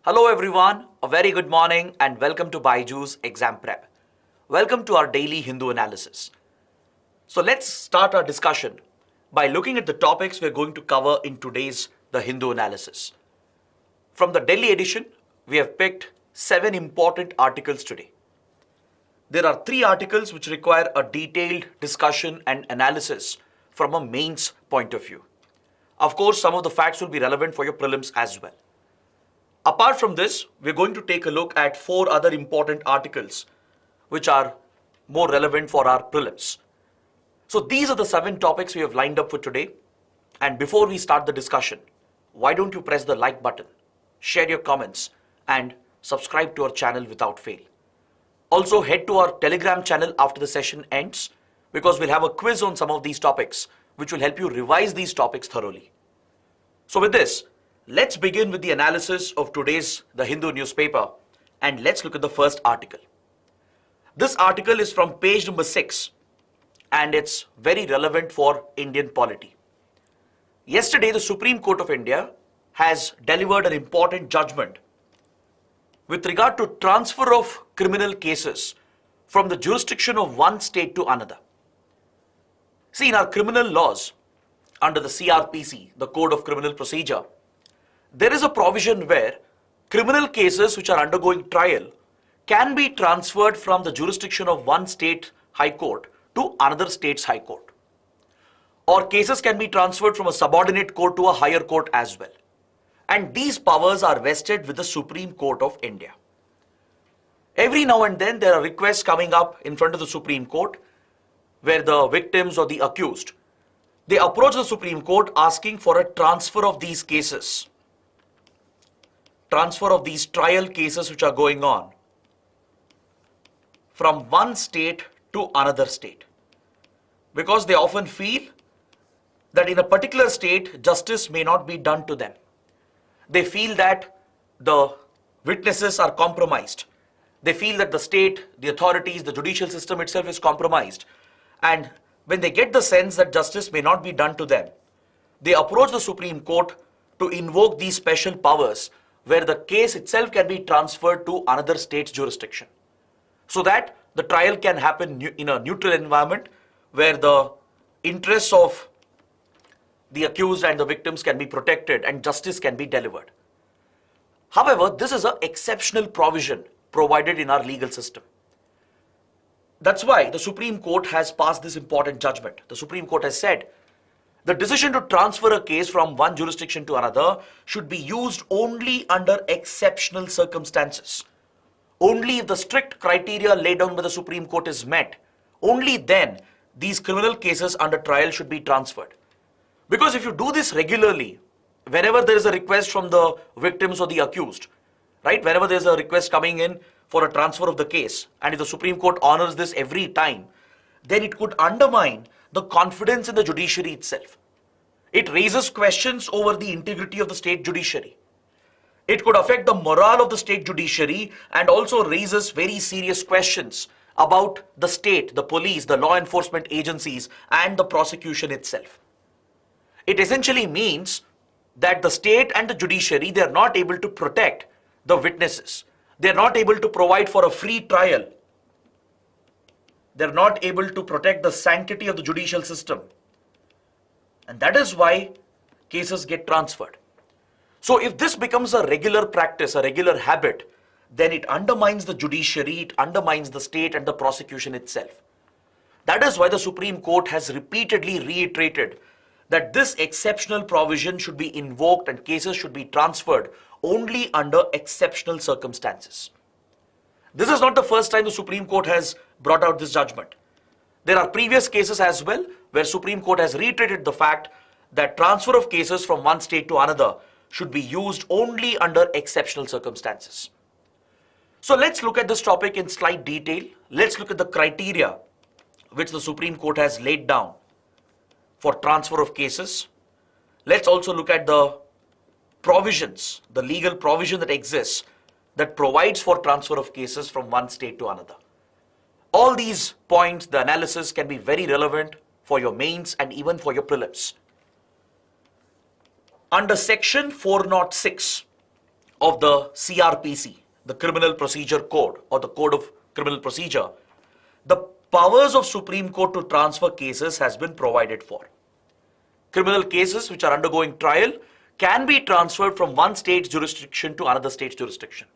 Hello everyone, a very good morning and welcome to BYJU'S Exam Prep. Welcome to our daily Hindu analysis. So let's start our discussion by looking at the topics we're going to cover in today's The Hindu Analysis. From the Delhi edition, we have picked 7 important articles today. There are 3 articles which require a detailed discussion and analysis from a mains point of view. Of course, some of the facts will be relevant for your prelims as well. Apart from this, we're going to take a look at 4 other important articles which are more relevant for our prelims. So these are the 7 topics we have lined up for today. And before we start the discussion, why don't you press the like button, share your comments and subscribe to our channel without fail. Also head to our Telegram channel after the session ends because we'll have a quiz on some of these topics which will help you revise these topics thoroughly. So with this, let's begin with the analysis of today's The Hindu newspaper and let's look at the first article. This article is from page number 6 and it's very relevant for Indian polity. Yesterday, the Supreme Court of India has delivered an important judgment with regard to transfer of criminal cases from the jurisdiction of one state to another. See, in our criminal laws, under the CRPC, the Code of Criminal Procedure, there is a provision where criminal cases which are undergoing trial can be transferred from the jurisdiction of one state high court to another state's high court. Or cases can be transferred from a subordinate court to a higher court as well. And these powers are vested with the Supreme Court of India. Every now and then there are requests coming up in front of the Supreme Court where the victims or the accused, they approach the Supreme Court asking for a transfer of these cases. Transfer of these trial cases which are going on from one state to another state. Because they often feel that in a particular state, justice may not be done to them. They feel that the witnesses are compromised. They feel that the state, the authorities, the judicial system itself is compromised. And when they get the sense that justice may not be done to them, they approach the Supreme Court to invoke these special powers where the case itself can be transferred to another state's jurisdiction, so that the trial can happen in a neutral environment where the interests of the accused and the victims can be protected and justice can be delivered. However, this is an exceptional provision provided in our legal system. That's why the Supreme Court has passed this important judgment. The Supreme Court has said the decision to transfer a case from one jurisdiction to another should be used only under exceptional circumstances. Only if the strict criteria laid down by the Supreme Court is met, only then these criminal cases under trial should be transferred. Because if you do this regularly, whenever there is a request from the victims or the accused, right, whenever there is a request coming in for a transfer of the case, and if the Supreme Court honors this every time, then it could undermine the confidence in the judiciary itself. It raises questions over the integrity of the state judiciary. It could affect the morale of the state judiciary and also raises very serious questions about the state, the police, the law enforcement agencies and the prosecution itself. It essentially means that the state and the judiciary, they are not able to protect the witnesses. They are not able to provide for a free trial. They're not able to protect the sanctity of the judicial system. And that is why cases get transferred. So if this becomes a regular practice, a regular habit, then it undermines the judiciary, it undermines the state and the prosecution itself. That is why the Supreme Court has repeatedly reiterated that this exceptional provision should be invoked and cases should be transferred only under exceptional circumstances. This is not the first time the Supreme Court has brought out this judgment. There are previous cases as well where Supreme Court has reiterated the fact that transfer of cases from one state to another should be used only under exceptional circumstances. So let's look at this topic in slight detail. Let's look at the criteria which the Supreme Court has laid down for transfer of cases. Let's also look at the provisions, the legal provision that exists that provides for transfer of cases from one state to another. All these points, the analysis can be very relevant for your mains and even for your prelims. Under section 406 of the CRPC, the Criminal Procedure Code or the Code of Criminal Procedure, the powers of Supreme Court to transfer cases has been provided for. Criminal cases which are undergoing trial can be transferred from one state's jurisdiction to another state's jurisdiction.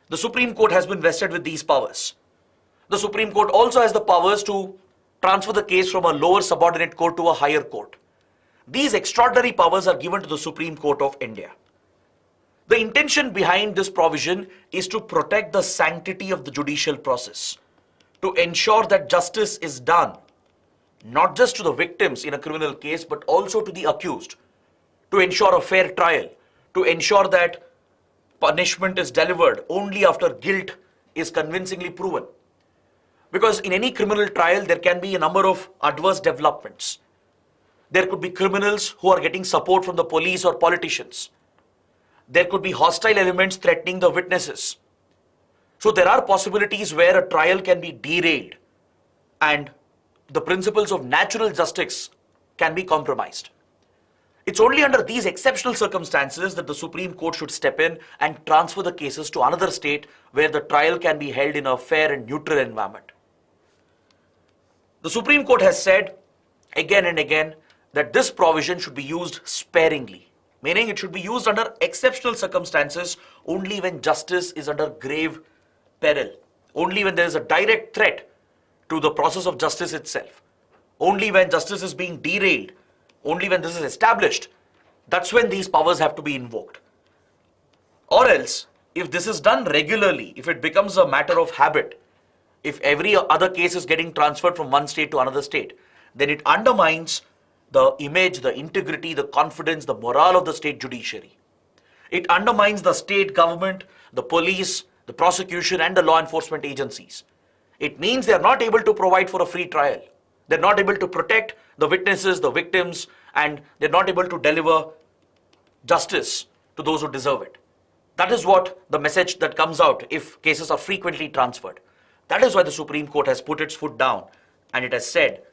The Supreme Court has been vested with these powers. The Supreme Court also has the powers to transfer the case from a lower subordinate court to a higher court. These extraordinary powers are given to the Supreme Court of India. The intention behind this provision is to protect the sanctity of the judicial process, to ensure that justice is done, not just to the victims in a criminal case, but also to the accused, to ensure a fair trial, to ensure that punishment is delivered only after guilt is convincingly proven. Because in any criminal trial, there can be a number of adverse developments. There could be criminals who are getting support from the police or politicians. There could be hostile elements threatening the witnesses. So there are possibilities where a trial can be derailed and the principles of natural justice can be compromised. It's only under these exceptional circumstances that the Supreme Court should step in and transfer the cases to another state where the trial can be held in a fair and neutral environment. The Supreme Court has said again and again that this provision should be used sparingly, meaning it should be used under exceptional circumstances only when justice is under grave peril, only when there is a direct threat to the process of justice itself, only when justice is being derailed, only when this is established. That's when these powers have to be invoked. Or else, if this is done regularly, if it becomes a matter of habit, if every other case is getting transferred from one state to another state, then it undermines the image, the integrity, the confidence, the morale of the state judiciary. It undermines the state government, the police, the prosecution, and the law enforcement agencies. It means they are not able to provide for a free trial. They're not able to protect the witnesses, the victims, and they're not able to deliver justice to those who deserve it. That is what the message that comes out if cases are frequently transferred. That is why the Supreme Court has put its foot down and it has said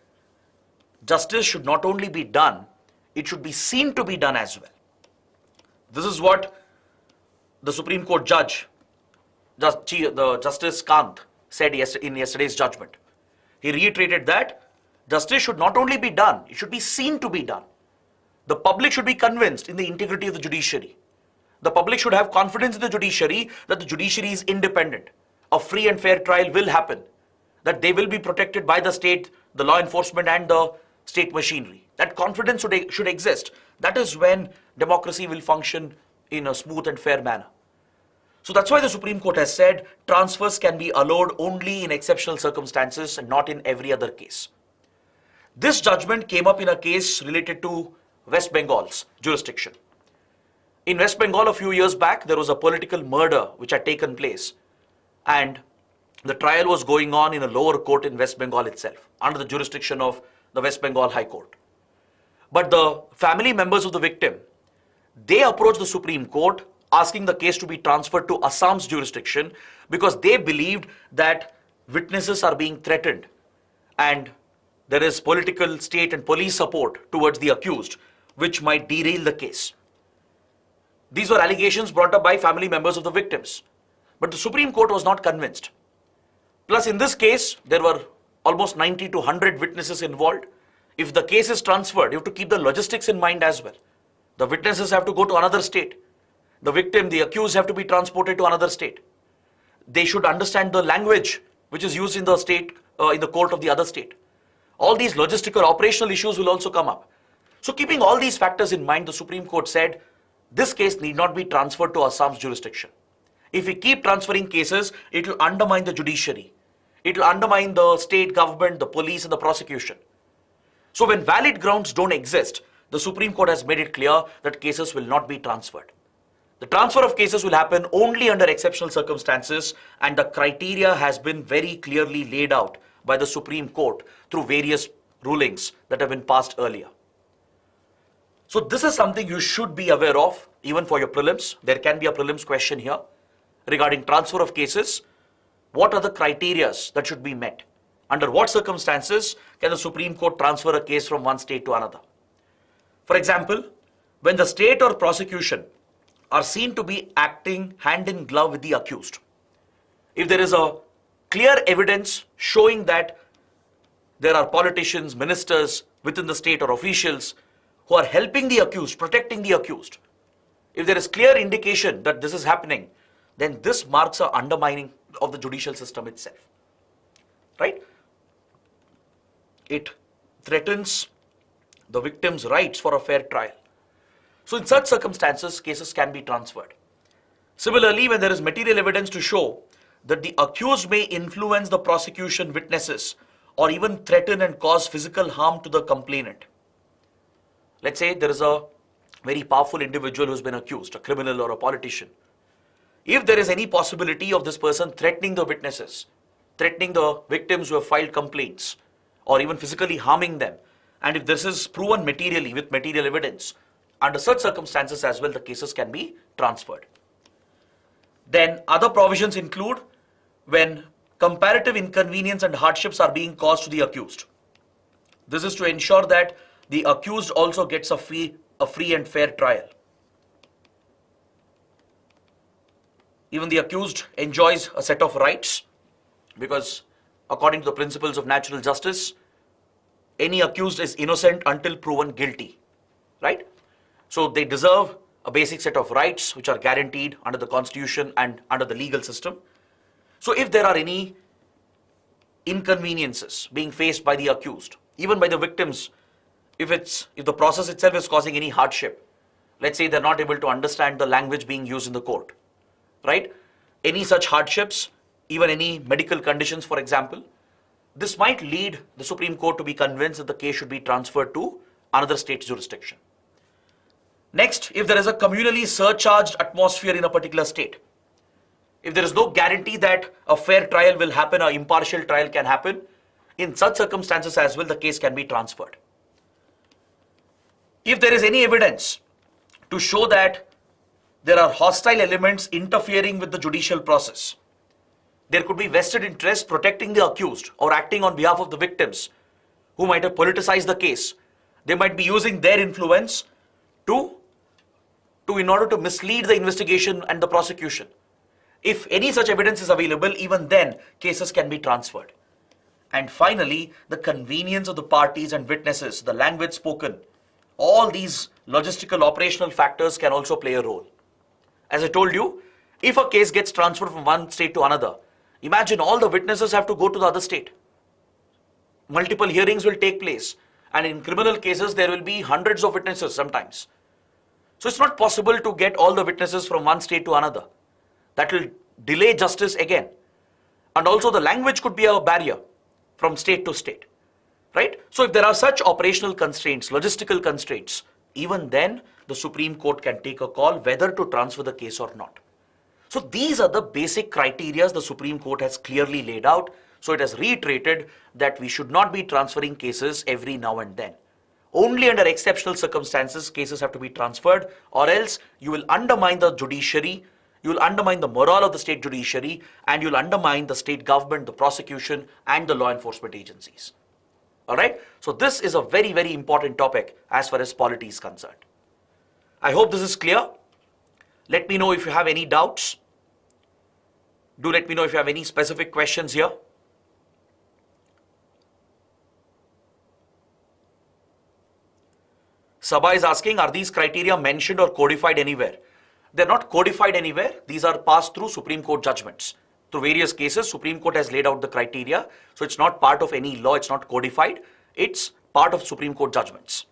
justice should not only be done, it should be seen to be done as well. This is what the Supreme Court judge, the Justice Kant, said in yesterday's judgment. He reiterated that justice should not only be done, it should be seen to be done. The public should be convinced in the integrity of the judiciary. The public should have confidence in the judiciary that the judiciary is independent. A free and fair trial will happen, that they will be protected by the state, the law enforcement, and the state machinery. That confidence should exist. That is when democracy will function in a smooth and fair manner. So that's why the Supreme Court has said transfers can be allowed only in exceptional circumstances and not in every other case. This judgment came up in a case related to West Bengal's jurisdiction. In West Bengal a few years back, there was a political murder which had taken place, and the trial was going on in a lower court in West Bengal itself, under the jurisdiction of the West Bengal High Court. But the family members of the victim, they approached the Supreme Court asking the case to be transferred to Assam's jurisdiction because they believed that witnesses are being threatened and there is political, state and police support towards the accused, which might derail the case. These were allegations brought up by family members of the victims. But the Supreme Court was not convinced. Plus, in this case, there were almost 90 to 100 witnesses involved. If the case is transferred, you have to keep the logistics in mind as well. The witnesses have to go to another state. The victim, the accused, have to be transported to another state. They should understand the language which is used in the state, in the court of the other state. All these logistical, operational issues will also come up. So keeping all these factors in mind, the Supreme Court said, this case need not be transferred to Assam's jurisdiction. If we keep transferring cases, it will undermine the judiciary. It will undermine the state government, the police, and the prosecution. So when valid grounds don't exist, the Supreme Court has made it clear that cases will not be transferred. The transfer of cases will happen only under exceptional circumstances, and the criteria has been very clearly laid out by the Supreme Court through various rulings that have been passed earlier. So this is something you should be aware of, even for your prelims. There can be a prelims question here regarding transfer of cases. What are the criteria that should be met? Under what circumstances can the Supreme Court transfer a case from one state to another? For example, when the state or prosecution are seen to be acting hand in glove with the accused. If there is a clear evidence showing that there are politicians, ministers within the state or officials who are helping the accused, protecting the accused, if there is clear indication that this is happening, then this marks an undermining of the judicial system itself, right? It threatens the victim's rights for a fair trial. So in such circumstances, cases can be transferred. Similarly, when there is material evidence to show that the accused may influence the prosecution witnesses or even threaten and cause physical harm to the complainant. Let's say there is a very powerful individual who's been accused, a criminal or a politician. If there is any possibility of this person threatening the witnesses, threatening the victims who have filed complaints, or even physically harming them, and if this is proven materially with material evidence, under such circumstances as well, the cases can be transferred. Then other provisions include when comparative inconvenience and hardships are being caused to the accused. This is to ensure that the accused also gets a free and fair trial. Even the accused enjoys a set of rights because according to the principles of natural justice, any accused is innocent until proven guilty, right? So they deserve a basic set of rights which are guaranteed under the constitution and under the legal system. So if there are any inconveniences being faced by the accused, even by the victims, if the process itself is causing any hardship, let's say they're not able to understand the language being used in the court, right? Any such hardships, even any medical conditions, for example, this might lead the Supreme Court to be convinced that the case should be transferred to another state's jurisdiction. Next, if there is a communally surcharged atmosphere in a particular state, if there is no guarantee that a fair trial will happen, or impartial trial can happen, in such circumstances as well, the case can be transferred. If there is any evidence to show that there are hostile elements interfering with the judicial process, there could be vested interests protecting the accused or acting on behalf of the victims who might have politicized the case. They might be using their influence in order to mislead the investigation and the prosecution. If any such evidence is available, even then cases can be transferred. And finally, the convenience of the parties and witnesses, the language spoken, all these logistical operational factors can also play a role. As I told you, if a case gets transferred from one state to another, imagine all the witnesses have to go to the other state. Multiple hearings will take place. And in criminal cases, there will be hundreds of witnesses sometimes. So it's not possible to get all the witnesses from one state to another. That will delay justice again. And also the language could be a barrier from state to state, right? So if there are such operational constraints, logistical constraints, even then the Supreme Court can take a call whether to transfer the case or not. So these are the basic criteria the Supreme Court has clearly laid out. So it has reiterated that we should not be transferring cases every now and then. Only under exceptional circumstances cases have to be transferred, or else you will undermine the judiciary, you will undermine the morale of the state judiciary, and you'll undermine the state government, the prosecution, and the law enforcement agencies. All right? So this is a very, very important topic as far as polity is concerned. I hope this is clear. Let me know if you have any doubts. Do let me know if you have any specific questions here. Sabha is asking, are these criteria mentioned or codified anywhere? They're not codified anywhere. These are passed through Supreme Court judgments. Through various cases, Supreme Court has laid out the criteria. So it's not part of any law. It's not codified. It's part of Supreme Court judgments.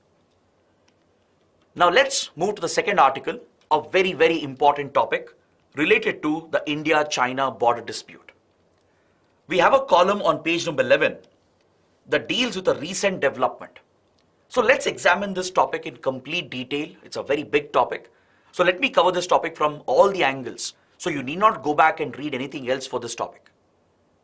Now let's move to the second article, a very, very important topic related to the India-China border dispute. We have a column on page number 11 that deals with a recent development. So let's examine this topic in complete detail. It's a very big topic. So let me cover this topic from all the angles. So you need not go back and read anything else for this topic.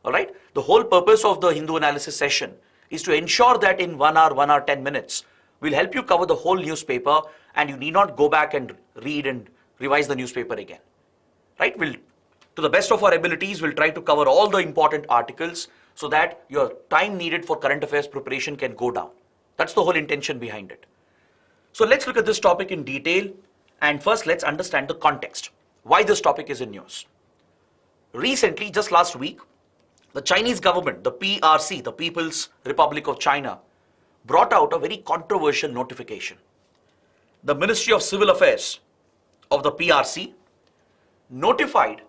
All right? The whole purpose of the Hindu analysis session is to ensure that in 1 hour, 10 minutes, we'll help you cover the whole newspaper and you need not go back and read and revise the newspaper again. Right? To the best of our abilities, we'll try to cover all the important articles so that your time needed for current affairs preparation can go down. That's the whole intention behind it. So let's look at this topic in detail And first, let's understand the context, why this topic is in news. Recently, just last week, the Chinese government, the PRC, the People's Republic of China, brought out a very controversial notification. The Ministry of Civil Affairs of the PRC notified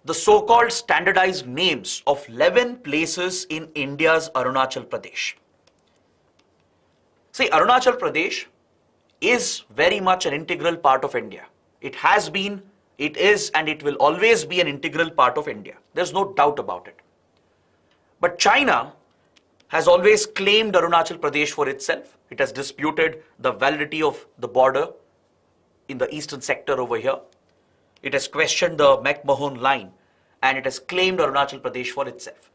the so-called standardized names of 11 places in India's Arunachal Pradesh. See, Arunachal Pradesh is very much an integral part of India. It has been, it is, and it will always be an integral part of India. There's no doubt about it. But China has always claimed Arunachal Pradesh for itself. It has disputed the validity of the border in the eastern sector over here. It has questioned the McMahon line, and it has claimed Arunachal Pradesh for itself.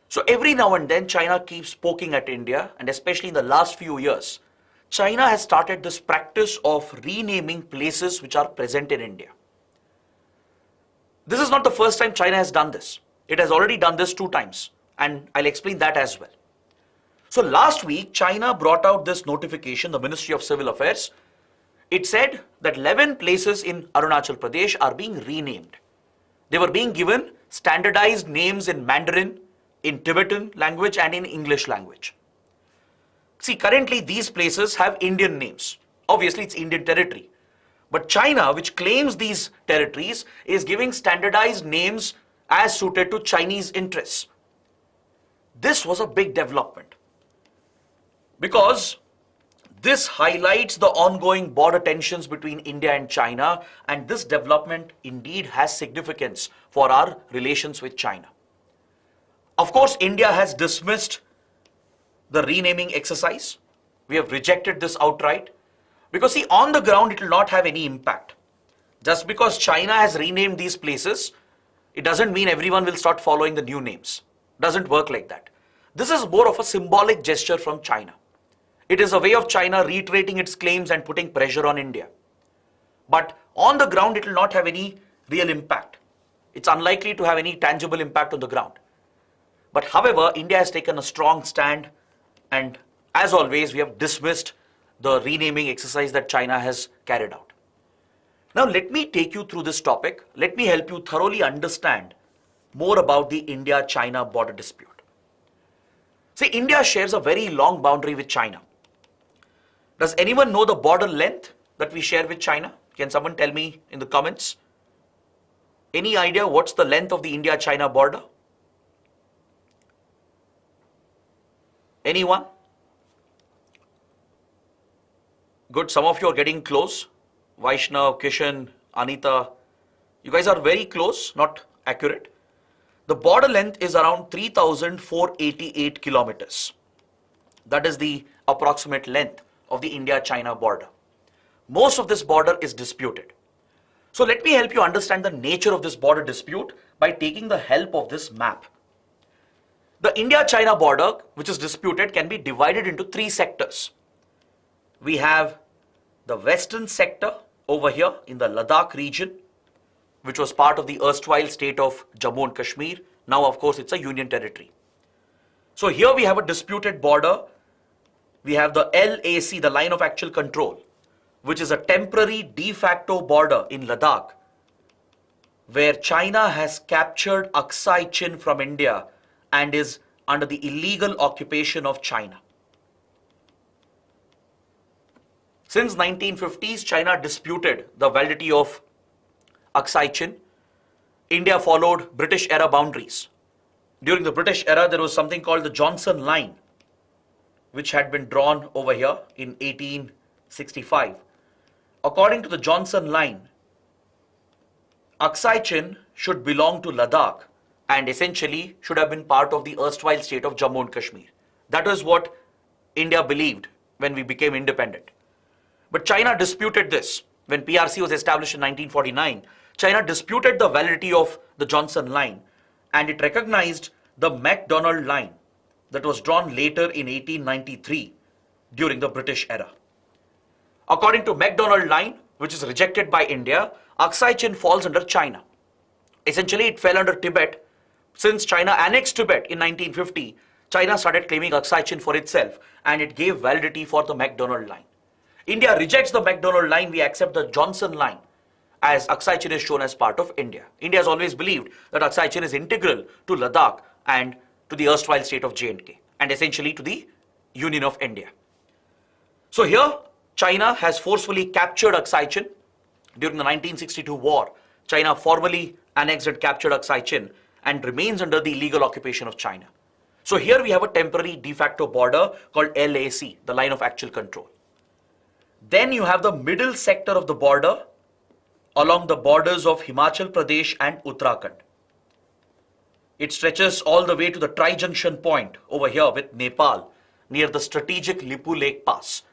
So every now and then China keeps poking at India, and especially in the last few years, China has started this practice of renaming places which are present in India. This is not the first time China has done this. It has already done this 2 times, and I'll explain that as well. So last week, China brought out this notification, the Ministry of Civil Affairs. It said that 11 places in Arunachal Pradesh are being renamed. They were being given standardized names in Mandarin, in Tibetan language, and in English language. See, currently these places have Indian names. Obviously, it's Indian territory. But China, which claims these territories, is giving standardized names as suited to Chinese interests. This was a big development because this highlights the ongoing border tensions between India and China, and this development indeed has significance for our relations with China. Of course, India has dismissed the renaming exercise. We have rejected this outright because, see, on the ground it will not have any impact. Just because China has renamed these places, it doesn't mean everyone will start following the new names. Doesn't work like that. This is more of a symbolic gesture from China. It is a way of China reiterating its claims and putting pressure on India. But on the ground, it will not have any real impact. It's unlikely to have any tangible impact on the ground. But however, India has taken a strong stand, and as always, we have dismissed the renaming exercise that China has carried out. Now, let me take you through this topic. Let me help you thoroughly understand more about the India-China border dispute. See, India shares a very long boundary with China. Does anyone know the border length that we share with China? Can someone tell me in the comments? Any idea what's the length of the India-China border? Anyone? Good, some of you are getting close. Vaishnav, Kishan, Anita, you guys are very close, not accurate. The border length is around 3,488 kilometers. That is the approximate length of the India-China border. Most of this border is disputed. So let me help you understand the nature of this border dispute by taking the help of this map. The India-China border, which is disputed, can be divided into 3 sectors. We have the western sector over here in the Ladakh region, which was part of the erstwhile state of Jammu and Kashmir. Now, of course, it's a union territory. So here we have a disputed border. We have the LAC, the line of actual control, which is a temporary de facto border in Ladakh, where China has captured Aksai Chin from India and is under the illegal occupation of China. Since 1950s, China disputed the validity of Aksai Chin. India followed British era boundaries. During the British era, there was something called the Johnson Line, which had been drawn over here in 1865. According to the Johnson Line, Aksai Chin should belong to Ladakh and essentially should have been part of the erstwhile state of Jammu and Kashmir. That is what India believed when we became independent. But China disputed this. When PRC was established in 1949, China disputed the validity of the Johnson Line, and it recognized the MacDonald Line that was drawn later in 1893 during the British era. According to MacDonald Line, which is rejected by India, Aksai Chin falls under China. Essentially, it fell under Tibet. Since China annexed Tibet in 1950, China started claiming Aksai Chin for itself, and it gave validity for the MacDonald Line. India rejects the McDonald line, we accept the Johnson line, as Aksai Chin is shown as part of India. India has always believed that Aksai Chin is integral to Ladakh and to the erstwhile state of J&K, and essentially to the Union of India. So here, China has forcefully captured Aksai Chin. During the 1962 war, China formally annexed and captured Aksai Chin and remains under the illegal occupation of China. So here we have a temporary de facto border called LAC, the line of actual control. Then you have the middle sector of the border along the borders of Himachal Pradesh and Uttarakhand. It stretches all the way to the tri-junction point over here with Nepal near the strategic Lipu Lake Pass.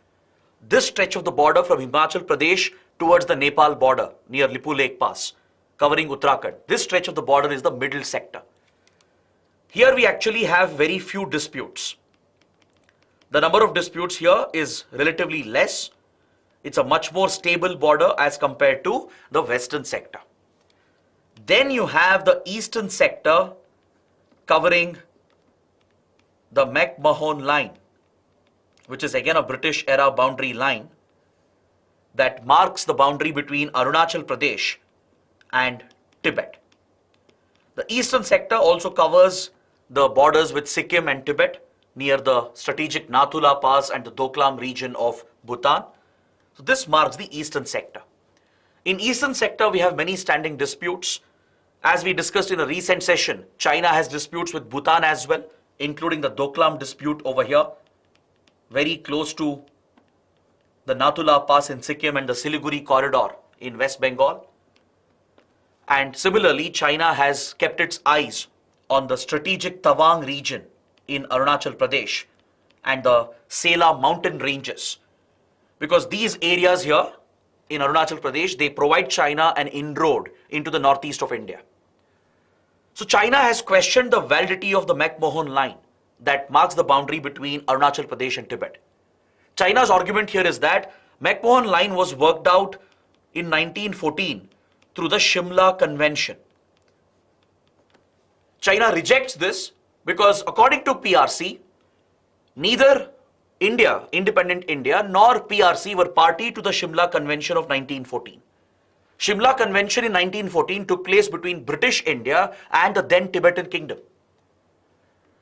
This stretch of the border from Himachal Pradesh towards the Nepal border near Lipu Lake Pass, covering Uttarakhand. This stretch of the border is the middle sector. Here we actually have very few disputes. The number of disputes here is relatively less. It's a much more stable border as compared to the western sector. Then you have the eastern sector covering the McMahon line, which is again a British era boundary line that marks the boundary between Arunachal Pradesh and Tibet. The eastern sector also covers the borders with Sikkim and Tibet near the strategic Nathula Pass and the Doklam region of Bhutan. So this marks the eastern sector. In eastern sector, we have many standing disputes. As we discussed in a recent session, China has disputes with Bhutan as well, including the Doklam dispute over here, very close to the Nathula Pass in Sikkim and the Siliguri corridor in West Bengal. And similarly, China has kept its eyes on the strategic Tawang region in Arunachal Pradesh and the Sela mountain ranges, because these areas here in Arunachal Pradesh, they provide China an inroad into the northeast of India. So China has questioned the validity of the McMahon line that marks the boundary between Arunachal Pradesh and Tibet. China's argument here is that McMahon line was worked out in 1914 through the Shimla Convention. China rejects this because according to PRC, neither India, independent India, nor PRC were party to the Shimla Convention of 1914. Shimla Convention in 1914 took place between British India and the then Tibetan Kingdom.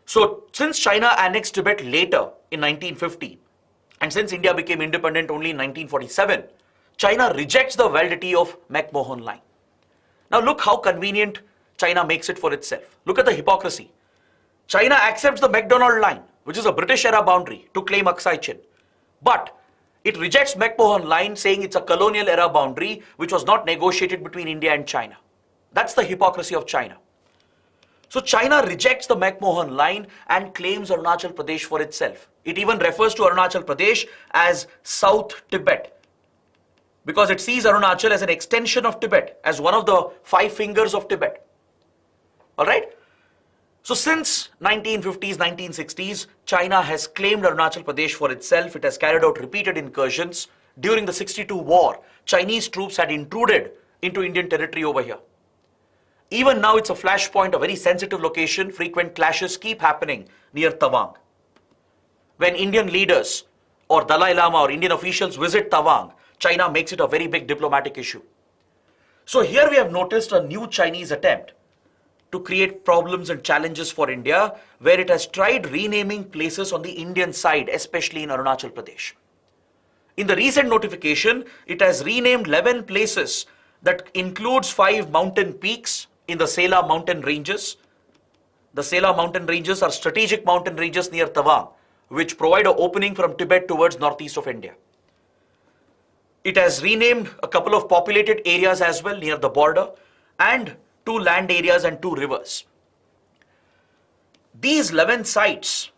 So since China annexed Tibet later in 1950, and since India became independent only in 1947, China rejects the validity of McMahon line. Now look how convenient China makes it for itself. Look at the hypocrisy. China accepts the McDonald line, which is a British era boundary, to claim Aksai Chin. But it rejects McMahon line, saying it's a colonial era boundary which was not negotiated between India and China. That's the hypocrisy of China. So China rejects the McMahon line and claims Arunachal Pradesh for itself. It even refers to Arunachal Pradesh as South Tibet, because it sees Arunachal as an extension of Tibet, as one of the 5 fingers of Tibet. All right? So since 1950s, 1960s, China has claimed Arunachal Pradesh for itself. It has carried out repeated incursions. During the 62 war, Chinese troops had intruded into Indian territory over here. Even now, it's a flashpoint, a very sensitive location. Frequent clashes keep happening near Tawang. When Indian leaders or Dalai Lama or Indian officials visit Tawang, China makes it a very big diplomatic issue. So here we have noticed a new Chinese attempt to create problems and challenges for India, where it has tried renaming places on the Indian side, especially in Arunachal Pradesh. In the recent notification, it has renamed 11 places that includes 5 mountain peaks in the Sela mountain ranges. The Sela mountain ranges are strategic mountain ranges near Tawang, which provide an opening from Tibet towards northeast of India. It has renamed a couple of populated areas as well near the border, and 2 land areas and 2 rivers. These 11 sites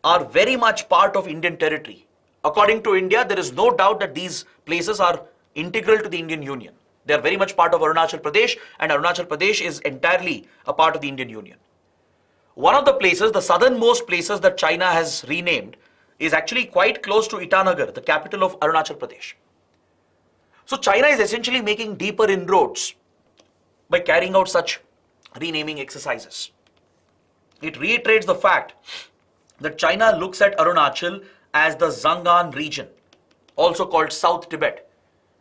are very much part of Indian territory. According to India, there is no doubt that these places are integral to the Indian Union. They are very much part of Arunachal Pradesh, and Arunachal Pradesh is entirely a part of the Indian Union. One of the places, the southernmost places that China has renamed, is actually quite close to Itanagar, the capital of Arunachal Pradesh. So China is essentially making deeper inroads by carrying out such renaming exercises. It reiterates the fact that China looks at Arunachal as the Zangan region, also called South Tibet.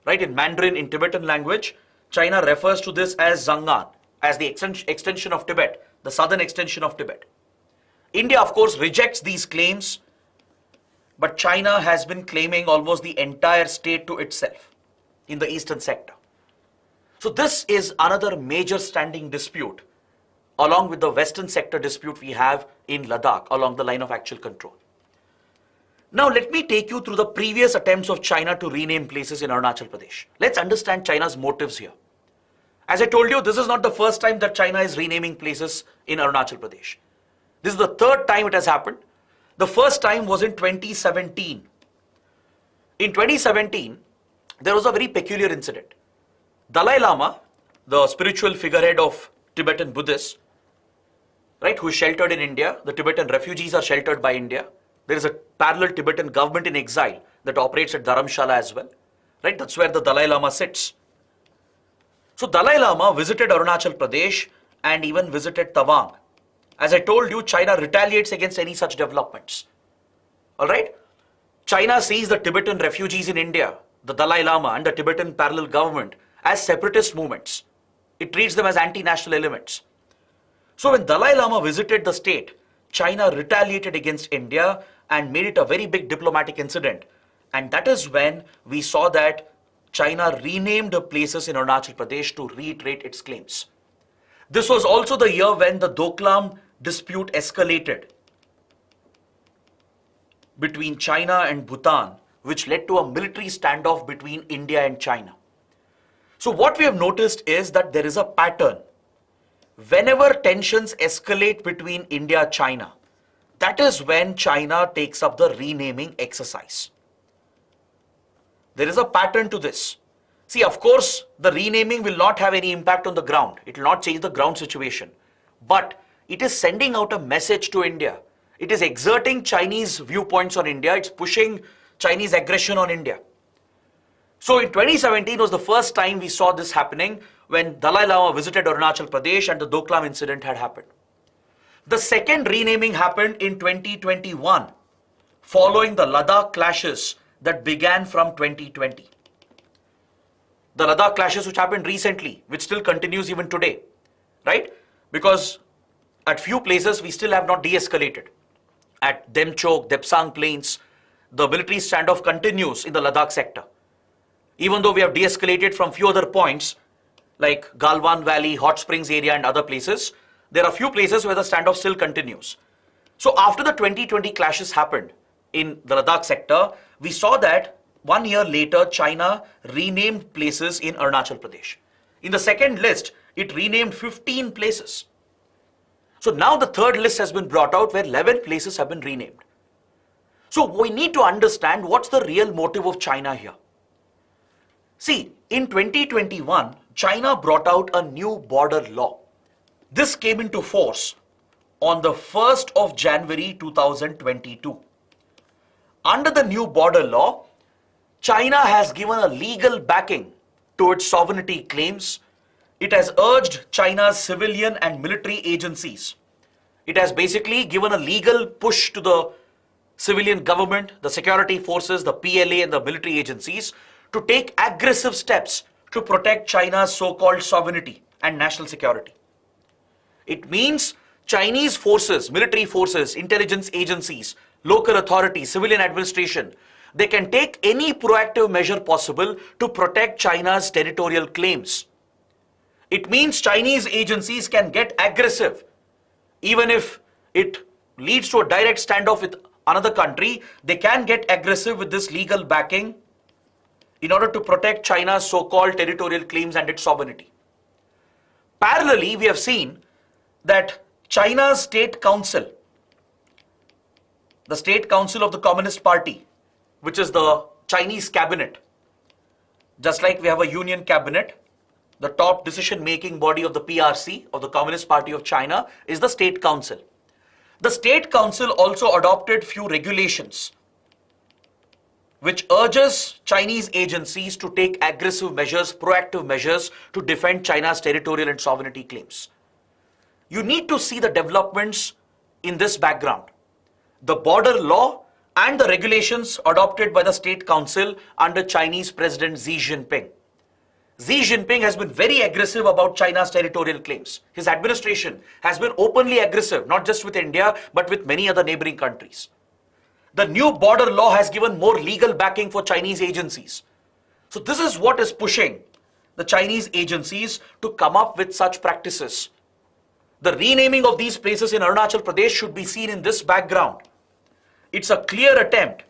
Right, in Mandarin, in Tibetan language, China refers to this as Zangan, as the extension of Tibet, the southern extension of Tibet. India, of course, rejects these claims, but China has been claiming almost the entire state to itself in the eastern sector. So this is another major standing dispute, along with the western sector dispute we have in Ladakh along the line of actual control. Now let me take you through the previous attempts of China to rename places in Arunachal Pradesh. Let's understand China's motives here. As I told you, this is not the first time that China is renaming places in Arunachal Pradesh. This is the third time it has happened. The first time was in 2017. In 2017, there was a very peculiar incident. Dalai Lama, the spiritual figurehead of Tibetan Buddhists, right, who is sheltered in India, the Tibetan refugees are sheltered by India. There is a parallel Tibetan government in exile that operates at Dharamshala as well. Right? That's where the Dalai Lama sits. So Dalai Lama visited Arunachal Pradesh and even visited Tawang. As I told you, China retaliates against any such developments. Alright? China sees the Tibetan refugees in India, the Dalai Lama and the Tibetan parallel government as separatist movements. It treats them as anti-national elements. So when Dalai Lama visited the state, China retaliated against India and made it a very big diplomatic incident. And that is when we saw that China renamed the places in Arunachal Pradesh to reiterate its claims. This was also the year when the Doklam dispute escalated between China and Bhutan, which led to a military standoff between India and China. So what we have noticed is that there is a pattern. Whenever tensions escalate between India and China, that is when China takes up the renaming exercise. There is a pattern to this. See, of course, the renaming will not have any impact on the ground. It will not change the ground situation. But it is sending out a message to India. It is exerting Chinese viewpoints on India. It's pushing Chinese aggression on India. So in 2017 was the first time we saw this happening when Dalai Lama visited Arunachal Pradesh and the Doklam incident had happened. The second renaming happened in 2021, following the Ladakh clashes that began from 2020. The Ladakh clashes which happened recently, which still continues even today, right? Because at few places we still have not de-escalated. At Demchok, Depsang Plains, the military standoff continues in the Ladakh sector. Even though we have de-escalated from few other points, like Galwan Valley, Hot Springs area and other places, there are few places where the standoff still continues. So after the 2020 clashes happened in the Ladakh sector, we saw that 1 year later, China renamed places in Arunachal Pradesh. In the second list, it renamed 15 places. So now the third list has been brought out where 11 places have been renamed. So we need to understand what's the real motive of China here. See, in 2021, China brought out a new border law. This came into force on the 1st of January 2022. Under the new border law, China has given a legal backing to its sovereignty claims. It has urged China's civilian and military agencies. It has basically given a legal push to the civilian government, the security forces, the PLA and the military agencies to take aggressive steps to protect China's so-called sovereignty and national security. It means Chinese forces, military forces, intelligence agencies, local authorities, civilian administration, they can take any proactive measure possible to protect China's territorial claims. It means Chinese agencies can get aggressive. Even if it leads to a direct standoff with another country, they can get aggressive with this legal backing in order to protect China's so-called territorial claims and its sovereignty. Parallelly, we have seen that China's State Council, the State Council of the Communist Party, which is the Chinese cabinet, just like we have a union cabinet, the top decision-making body of the PRC, of the Communist Party of China, is the State Council. The State Council also adopted few regulations which urges Chinese agencies to take aggressive measures, proactive measures to defend China's territorial and sovereignty claims. You need to see the developments in this background. The border law and the regulations adopted by the State Council under Chinese President Xi Jinping. Xi Jinping has been very aggressive about China's territorial claims. His administration has been openly aggressive, not just with India, but with many other neighboring countries. The new border law has given more legal backing for Chinese agencies. So this is what is pushing the Chinese agencies to come up with such practices. The renaming of these places in Arunachal Pradesh should be seen in this background. It's a clear attempt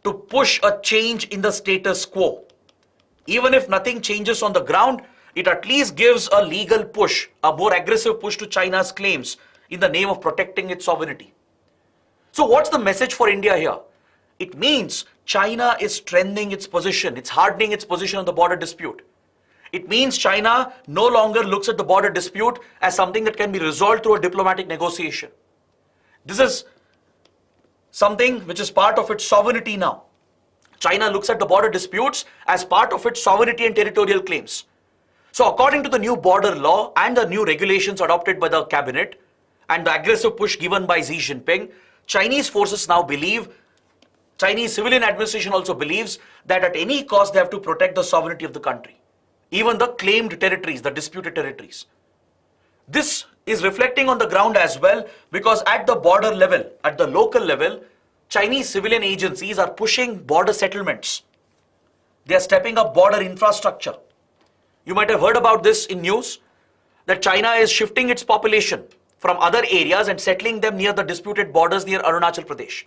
to push a change in the status quo. Even if nothing changes on the ground, it at least gives a legal push, a more aggressive push to China's claims in the name of protecting its sovereignty. So what's the message for India here? It means China is strengthening its position, it's hardening its position on the border dispute. It means China no longer looks at the border dispute as something that can be resolved through a diplomatic negotiation. This is something which is part of its sovereignty now. China looks at the border disputes as part of its sovereignty and territorial claims. So according to the new border law and the new regulations adopted by the cabinet and the aggressive push given by Xi Jinping, Chinese forces now believe, Chinese civilian administration also believes that at any cost they have to protect the sovereignty of the country, even the claimed territories, the disputed territories. This is reflecting on the ground as well, because at the border level, at the local level, Chinese civilian agencies are pushing border settlements. They are stepping up border infrastructure. You might have heard about this in news, that China is shifting its population from other areas and settling them near the disputed borders near Arunachal Pradesh.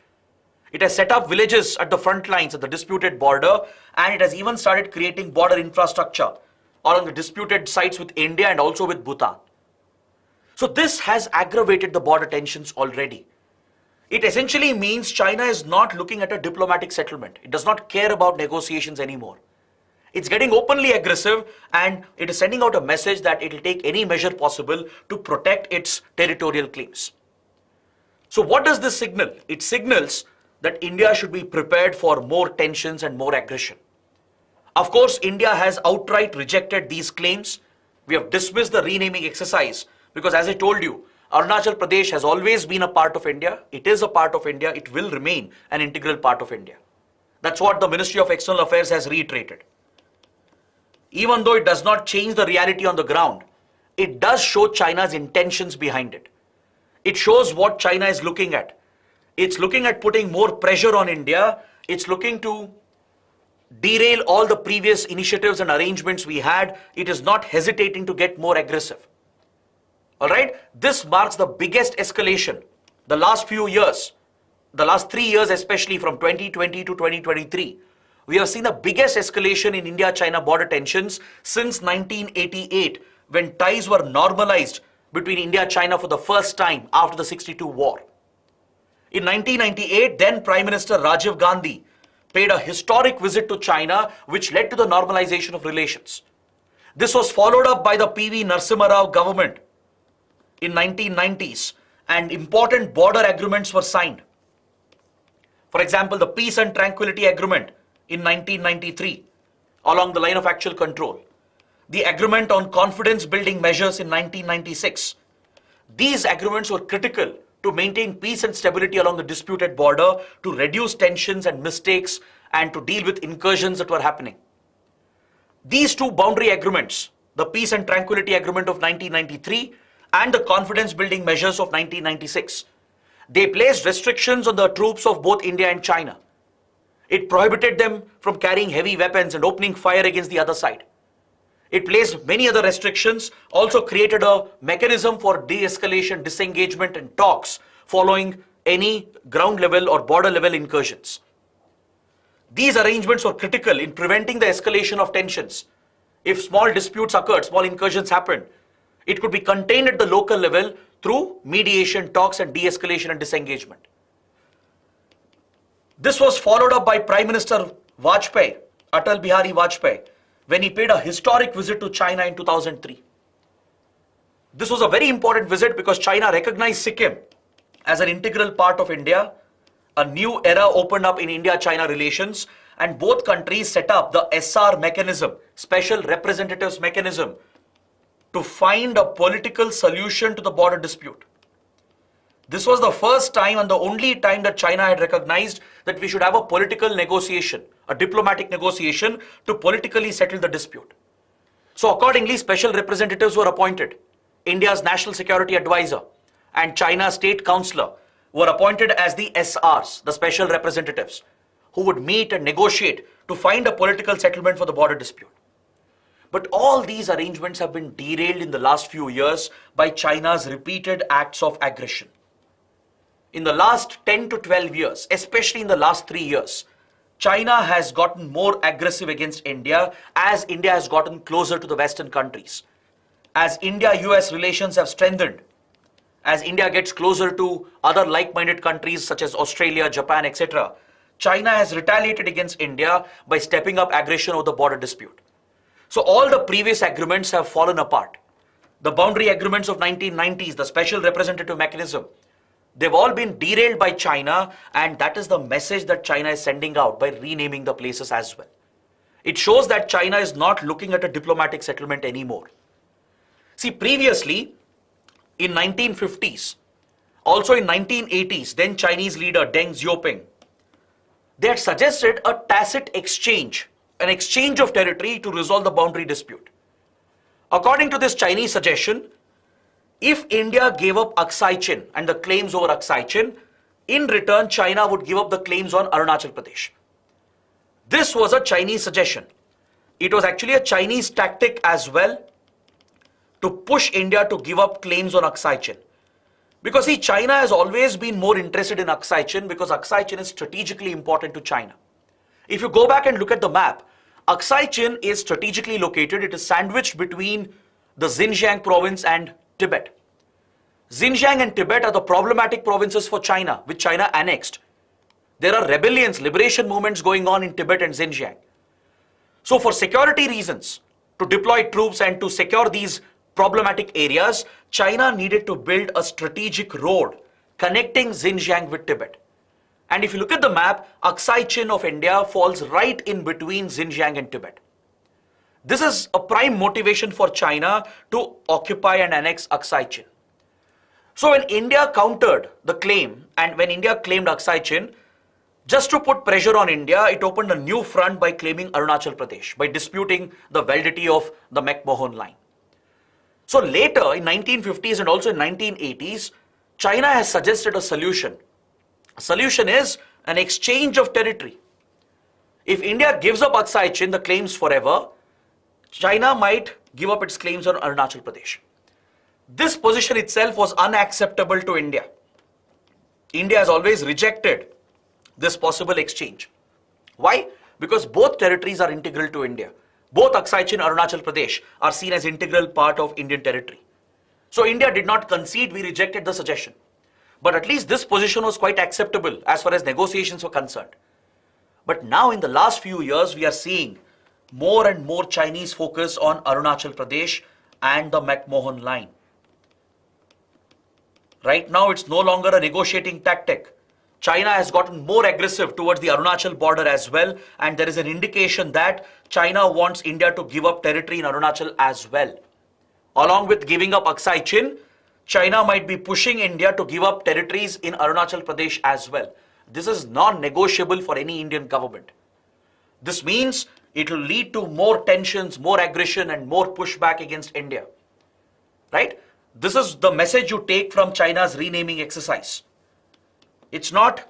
It has set up villages at the front lines at the disputed border, and it has even started creating border infrastructure along the disputed sites with India and also with Bhutan. So this has aggravated the border tensions already. It essentially means China is not looking at a diplomatic settlement. It does not care about negotiations anymore. It's getting openly aggressive, and it is sending out a message that it will take any measure possible to protect its territorial claims. So what does this signal? It signals that India should be prepared for more tensions and more aggression. Of course, India has outright rejected these claims. We have dismissed the renaming exercise because, as I told you, Arunachal Pradesh has always been a part of India. It is a part of India. It will remain an integral part of India. That's what the Ministry of External Affairs has reiterated. Even though it does not change the reality on the ground, it does show China's intentions behind it. It shows what China is looking at. It's looking at putting more pressure on India. It's looking to derail all the previous initiatives and arrangements we had. It is not hesitating to get more aggressive. All right, this marks the biggest escalation the last few years, the last 3 years, especially from 2020 to 2023. We have seen the biggest escalation in India-China border tensions since 1988, when ties were normalized between India and China for the first time after the 62 war. In 1998, then Prime Minister Rajiv Gandhi paid a historic visit to China, which led to the normalization of relations. This was followed up by the P.V. Narasimha Rao government in 1990s, and important border agreements were signed. For example, the Peace and Tranquility Agreement in 1993, along the line of actual control. The Agreement on Confidence Building Measures in 1996. These agreements were critical to maintain peace and stability along the disputed border, to reduce tensions and mistakes, and to deal with incursions that were happening. These two boundary agreements, the Peace and Tranquility Agreement of 1993 and the Confidence Building Measures of 1996, they placed restrictions on the troops of both India and China. It prohibited them from carrying heavy weapons and opening fire against the other side. It placed many other restrictions, also created a mechanism for de-escalation, disengagement and talks following any ground level or border level incursions. These arrangements were critical in preventing the escalation of tensions. If small disputes occurred, small incursions happened, it could be contained at the local level through mediation, talks and de-escalation and disengagement. This was followed up by Prime Minister Vajpayee, Atal Bihari Vajpayee, when he paid a historic visit to China in 2003. This was a very important visit because China recognized Sikkim as an integral part of India. A new era opened up in India-China relations, and both countries set up the SR mechanism, Special Representatives Mechanism, to find a political solution to the border dispute. This was the first time and the only time that China had recognized that we should have a political negotiation, a diplomatic negotiation to politically settle the dispute. So accordingly, special representatives were appointed. India's National Security Advisor and China's State Counselor were appointed as the SRs, the special representatives, who would meet and negotiate to find a political settlement for the border dispute. But all these arrangements have been derailed in the last few years by China's repeated acts of aggression. In the last 10 to 12 years, especially in the last 3 years, China has gotten more aggressive against India as India has gotten closer to the Western countries. As India-US relations have strengthened, as India gets closer to other like-minded countries such as Australia, Japan, etc., China has retaliated against India by stepping up aggression over the border dispute. So all the previous agreements have fallen apart. The boundary agreements of 1990s, the special representative mechanism, they've all been derailed by China, and that is the message that China is sending out by renaming the places as well. It shows that China is not looking at a diplomatic settlement anymore. See, previously, in 1950s, also in 1980s, then Chinese leader Deng Xiaoping, they had suggested a tacit exchange, an exchange of territory to resolve the boundary dispute. According to this Chinese suggestion, if India gave up Aksai Chin and the claims over Aksai Chin, in return China would give up the claims on Arunachal Pradesh. This was a Chinese suggestion. It was actually a Chinese tactic as well to push India to give up claims on Aksai Chin. Because see, China has always been more interested in Aksai Chin because Aksai Chin is strategically important to China. If you go back and look at the map, Aksai Chin is strategically located. It is sandwiched between the Xinjiang province and Tibet. Xinjiang and Tibet are the problematic provinces for China, which China annexed. There are rebellions, liberation movements going on in Tibet and Xinjiang. So for security reasons, to deploy troops and to secure these problematic areas, China needed to build a strategic road connecting Xinjiang with Tibet. And if you look at the map, Aksai Chin of India falls right in between Xinjiang and Tibet. This is a prime motivation for China to occupy and annex Aksai Chin. So when India countered the claim and when India claimed Aksai Chin, just to put pressure on India, it opened a new front by claiming Arunachal Pradesh, by disputing the validity of the McMahon line. So later in 1950s and also in 1980s, China has suggested a solution. A solution is an exchange of territory. If India gives up Aksai Chin, the claims forever, China might give up its claims on Arunachal Pradesh. This position itself was unacceptable to India. India has always rejected this possible exchange. Why? Because both territories are integral to India. Both Aksai Chin and Arunachal Pradesh are seen as integral part of Indian territory. So India did not concede, we rejected the suggestion. But at least this position was quite acceptable as far as negotiations were concerned. But now in the last few years, we are seeing more and more Chinese focus on Arunachal Pradesh and the McMahon line. Right now, it's no longer a negotiating tactic. China has gotten more aggressive towards the Arunachal border as well, and there is an indication that China wants India to give up territory in Arunachal as well. Along with giving up Aksai Chin, China might be pushing India to give up territories in Arunachal Pradesh as well. This is non-negotiable for any Indian government. This means it will lead to more tensions, more aggression, and more pushback against India. Right? This is the message you take from China's renaming exercise. It's not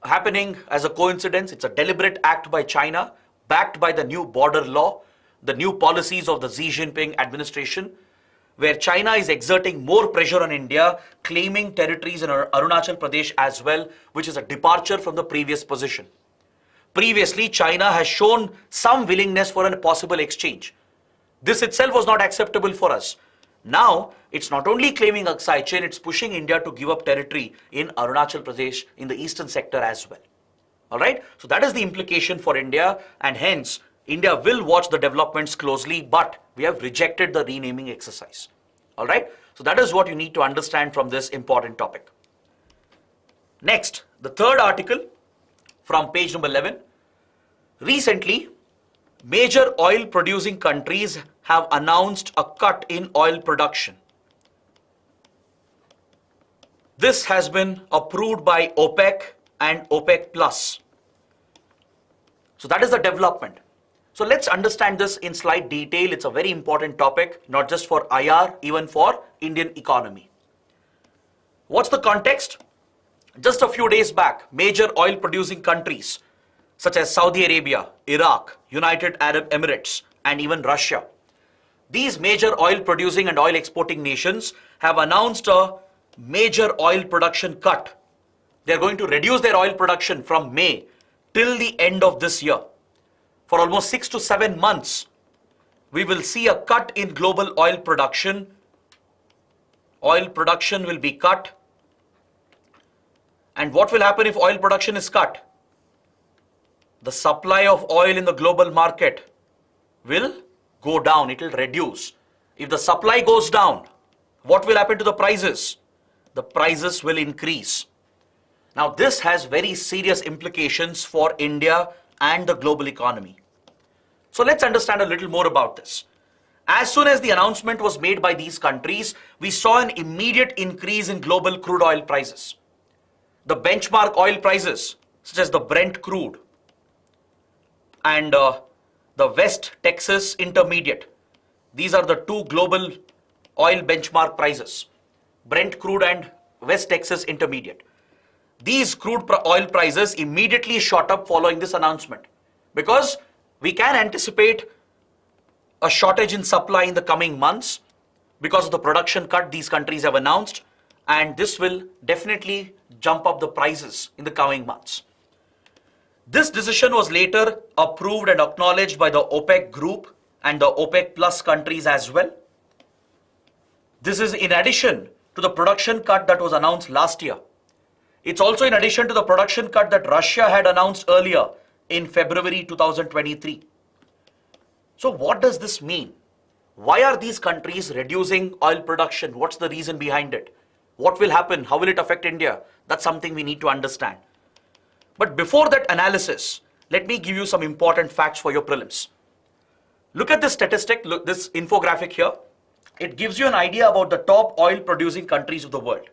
happening as a coincidence. It's a deliberate act by China, backed by the new border law, the new policies of the Xi Jinping administration, where China is exerting more pressure on India, claiming territories in Arunachal Pradesh as well, which is a departure from the previous position. Previously, China has shown some willingness for a possible exchange. This itself was not acceptable for us. Now, it's not only claiming Aksai Chin, it's pushing India to give up territory in Arunachal Pradesh in the eastern sector as well. Alright, so that is the implication for India, and hence, India will watch the developments closely, but we have rejected the renaming exercise. Alright, so that is what you need to understand from this important topic. Next, the third article from page number 11. Recently, major oil producing countries have announced a cut in oil production. This has been approved by OPEC and OPEC Plus. So that is the development. So let's understand this in slight detail. It's a very important topic, not just for IR, even for Indian economy. What's the context? Just a few days back, major oil producing countries such as Saudi Arabia, Iraq, United Arab Emirates, and even Russia. These major oil producing and oil exporting nations have announced a major oil production cut. They're going to reduce their oil production from May till the end of this year. For almost 6 to 7 months, we will see a cut in global oil production. Oil production will be cut. And what will happen if oil production is cut? The supply of oil in the global market will go down, it will reduce. If the supply goes down, what will happen to the prices? The prices will increase. Now this has very serious implications for India and the global economy. So let's understand a little more about this. As soon as the announcement was made by these countries, we saw an immediate increase in global crude oil prices. The benchmark oil prices, such as the Brent crude and the West Texas Intermediate, these are the two global oil benchmark prices, Brent crude and West Texas Intermediate. These crude oil prices immediately shot up following this announcement because we can anticipate a shortage in supply in the coming months because of the production cut these countries have announced, and this will definitely jump up the prices in the coming months. This decision was later approved and acknowledged by the OPEC group and the OPEC Plus countries as well. This is in addition to the production cut that was announced last year. It's also in addition to the production cut that Russia had announced earlier in February 2023. So what does this mean? Why are these countries reducing oil production? What's the reason behind it? What will happen? How will it affect India? That's something we need to understand. But before that analysis, let me give you some important facts for your prelims. Look at this statistic, look this infographic here. It gives you an idea about the top oil producing countries of the world.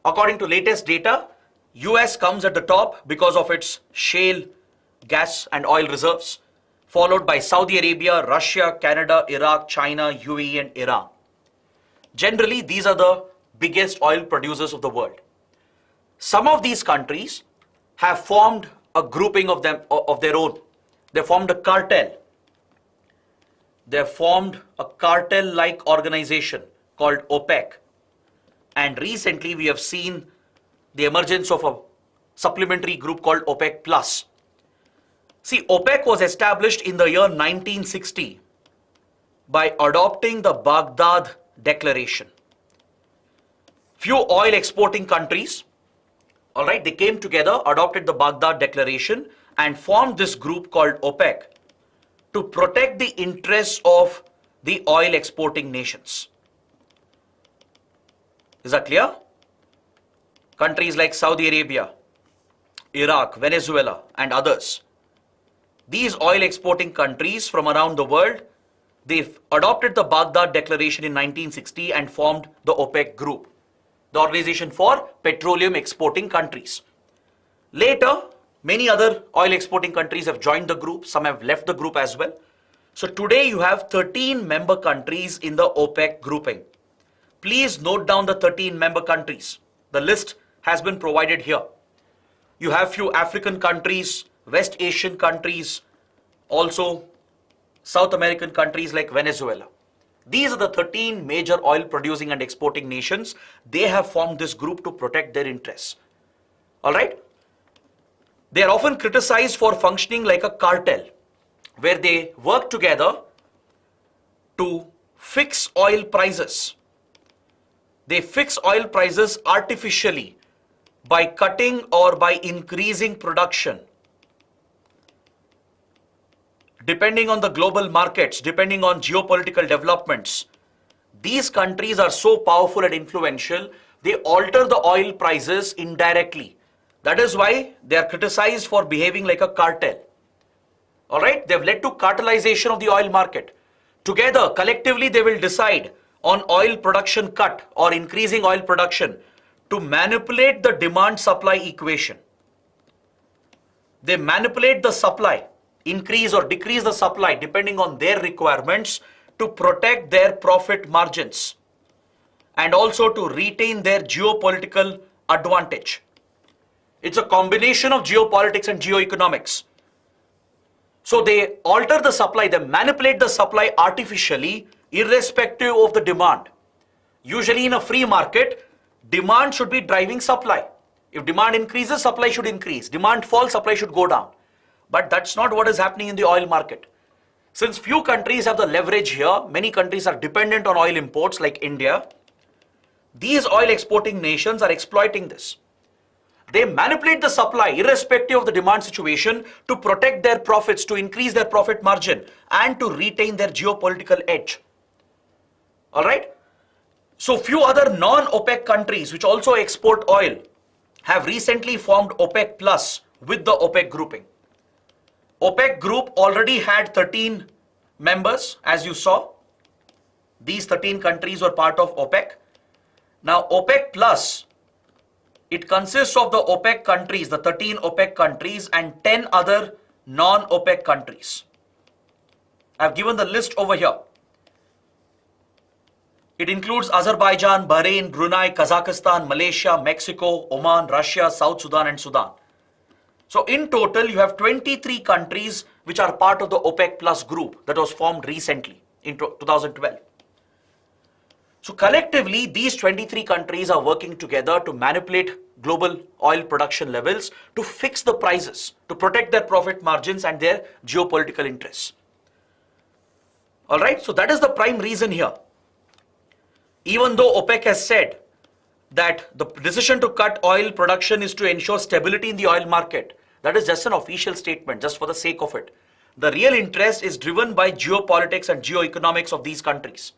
According to latest data, US comes at the top because of its shale gas and oil reserves, followed by Saudi Arabia, Russia, Canada, Iraq, China, UAE, and Iran. Generally, these are the biggest oil producers of the world. Some of these countries have formed a grouping of their own. They formed a cartel. They formed a cartel-like organization called OPEC. And recently we have seen the emergence of a supplementary group called OPEC Plus. See, OPEC was established in the year 1960 by adopting the Baghdad Declaration. Few oil exporting countries, all right, they came together, adopted the Baghdad Declaration and formed this group called OPEC to protect the interests of the oil exporting nations. Is that clear? Countries like Saudi Arabia, Iraq, Venezuela, and others. These oil exporting countries from around the world, they've adopted the Baghdad Declaration in 1960 and formed the OPEC group, the Organization for Petroleum Exporting Countries. Later, many other oil exporting countries have joined the group. Some have left the group as well. So today you have 13 member countries in the OPEC grouping. Please note down the 13 member countries. The list has been provided here. You have few African countries, West Asian countries, also South American countries like Venezuela. These are the 13 major oil producing and exporting nations. They have formed this group to protect their interests. All right? They are often criticized for functioning like a cartel, where they work together to fix oil prices. They fix oil prices artificially by cutting or by increasing production. Depending on the global markets, depending on geopolitical developments, these countries are so powerful and influential, they alter the oil prices indirectly. That is why they are criticized for behaving like a cartel. All right, they've led to cartelization of the oil market. Together, collectively, they will decide on oil production cut or increasing oil production to manipulate the demand-supply equation. They manipulate the supply, increase or decrease the supply depending on their requirements to protect their profit margins and also to retain their geopolitical advantage. It's a combination of geopolitics and geoeconomics. So they alter the supply, they manipulate the supply artificially, irrespective of the demand. Usually in a free market, demand should be driving supply. If demand increases, supply should increase. Demand falls, supply should go down. But that's not what is happening in the oil market. Since few countries have the leverage here, many countries are dependent on oil imports like India. These oil exporting nations are exploiting this. They manipulate the supply irrespective of the demand situation to protect their profits, to increase their profit margin and to retain their geopolitical edge. All right. So few other non-OPEC countries which also export oil have recently formed OPEC Plus with the OPEC grouping. OPEC group already had 13 members, as you saw. These 13 countries were part of OPEC. Now OPEC Plus, it consists of the OPEC countries, the 13 OPEC countries and 10 other non-OPEC countries. I've given the list over here. It includes Azerbaijan, Bahrain, Brunei, Kazakhstan, Malaysia, Mexico, Oman, Russia, South Sudan and Sudan. So in total, you have 23 countries which are part of the OPEC Plus group that was formed recently in 2012. So collectively, these 23 countries are working together to manipulate global oil production levels to fix the prices, to protect their profit margins and their geopolitical interests. All right, so that is the prime reason here. Even though OPEC has said that the decision to cut oil production is to ensure stability in the oil market, that is just an official statement, just for the sake of it. The real interest is driven by geopolitics and geoeconomics of these countries.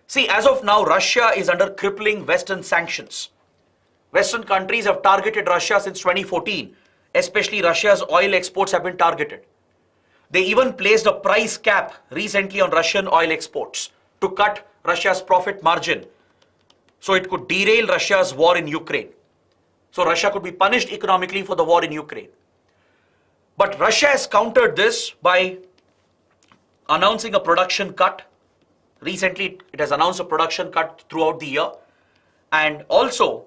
See, as of now, Russia is under crippling Western sanctions. Western countries have targeted Russia since 2014, especially Russia's oil exports have been targeted. They even placed a price cap recently on Russian oil exports to cut Russia's profit margin, so it could derail Russia's war in Ukraine. So Russia could be punished economically for the war in Ukraine. But Russia has countered this by announcing a production cut. Recently, it has announced a production cut throughout the year. And also,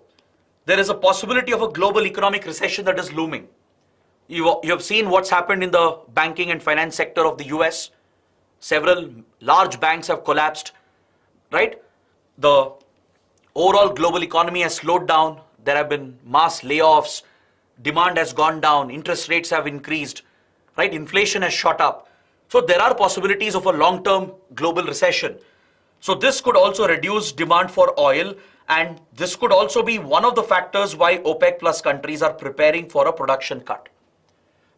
there is a possibility of a global economic recession that is looming. You have seen what's happened in the banking and finance sector of the US. Several large banks have collapsed, right? The overall global economy has slowed down. There have been mass layoffs. Demand has gone down. Interest rates have increased, right? Inflation has shot up. So there are possibilities of a long-term global recession. So this could also reduce demand for oil, and this could also be one of the factors why OPEC plus countries are preparing for a production cut.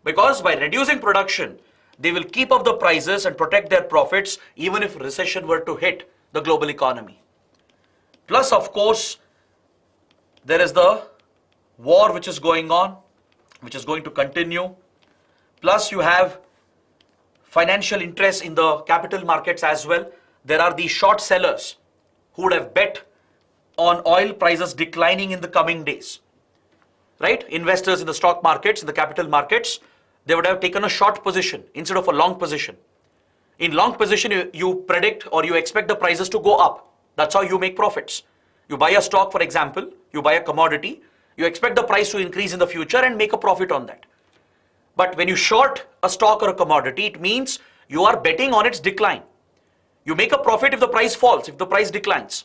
Because by reducing production, they will keep up the prices and protect their profits even if recession were to hit the global economy. Plus, of course, there is the war which is going on, which is going to continue. Plus, you have financial interests in the capital markets as well. There are the short sellers who would have bet on oil prices declining in the coming days, right? Investors in the stock markets, in the capital markets, they would have taken a short position instead of a long position. In long position, you predict or you expect the prices to go up. That's how you make profits. You buy a stock, for example, you buy a commodity, you expect the price to increase in the future and make a profit on that. But when you short a stock or a commodity, it means you are betting on its decline. You make a profit if the price falls, if the price declines.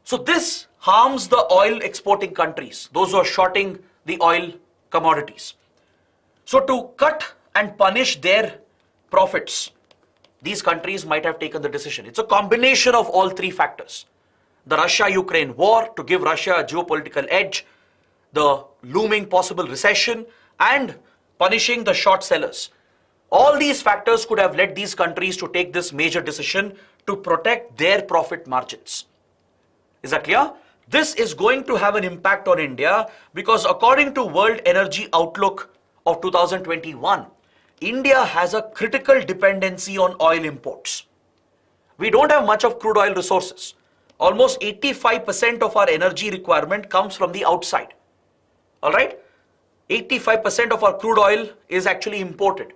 So this harms the oil exporting countries, those who are shorting the oil commodities. So to cut and punish their profits, these countries might have taken the decision. It's a combination of all three factors. The Russia-Ukraine war to give Russia a geopolitical edge, the looming possible recession, and punishing the short sellers. All these factors could have led these countries to take this major decision to protect their profit margins. Is that clear? This is going to have an impact on India because according to World Energy Outlook of 2021, India has a critical dependency on oil imports. We don't have much of crude oil resources. Almost 85% of our energy requirement comes from the outside. All right? 85% of our crude oil is actually imported.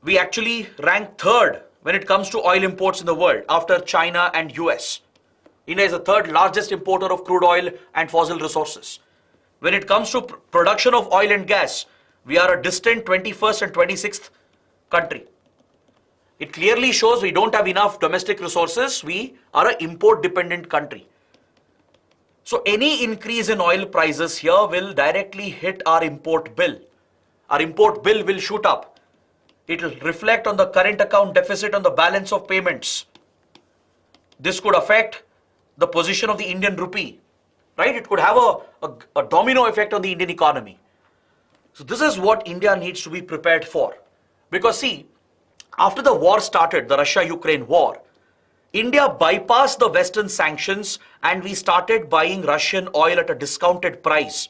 We actually rank third when it comes to oil imports in the world after China and US. India is the third largest importer of crude oil and fossil resources. When it comes to production of oil and gas, we are a distant 21st and 26th country. It clearly shows we don't have enough domestic resources. We are an import-dependent country. So any increase in oil prices here will directly hit our import bill. Our import bill will shoot up. It will reflect on the current account deficit on the balance of payments. This could affect the position of the Indian rupee, right? It could have a domino effect on the Indian economy. So this is what India needs to be prepared for. Because see, after the war started, the Russia-Ukraine war, India bypassed the Western sanctions and we started buying Russian oil at a discounted price.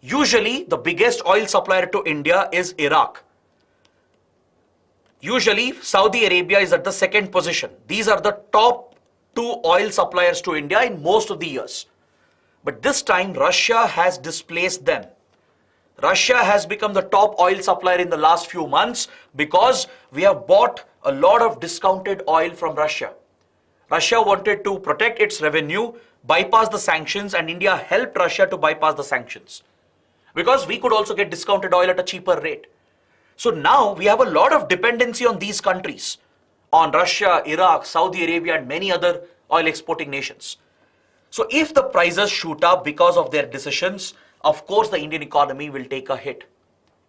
Usually, the biggest oil supplier to India is Iraq. Usually, Saudi Arabia is at the second position. These are the top two oil suppliers to India in most of the years. But this time, Russia has displaced them. Russia has become the top oil supplier in the last few months because we have bought a lot of discounted oil from Russia. Russia wanted to protect its revenue, bypass the sanctions, and India helped Russia to bypass the sanctions because we could also get discounted oil at a cheaper rate. So now we have a lot of dependency on these countries, on Russia, Iraq, Saudi Arabia, and many other oil exporting nations. So if the prices shoot up because of their decisions, of course the Indian economy will take a hit.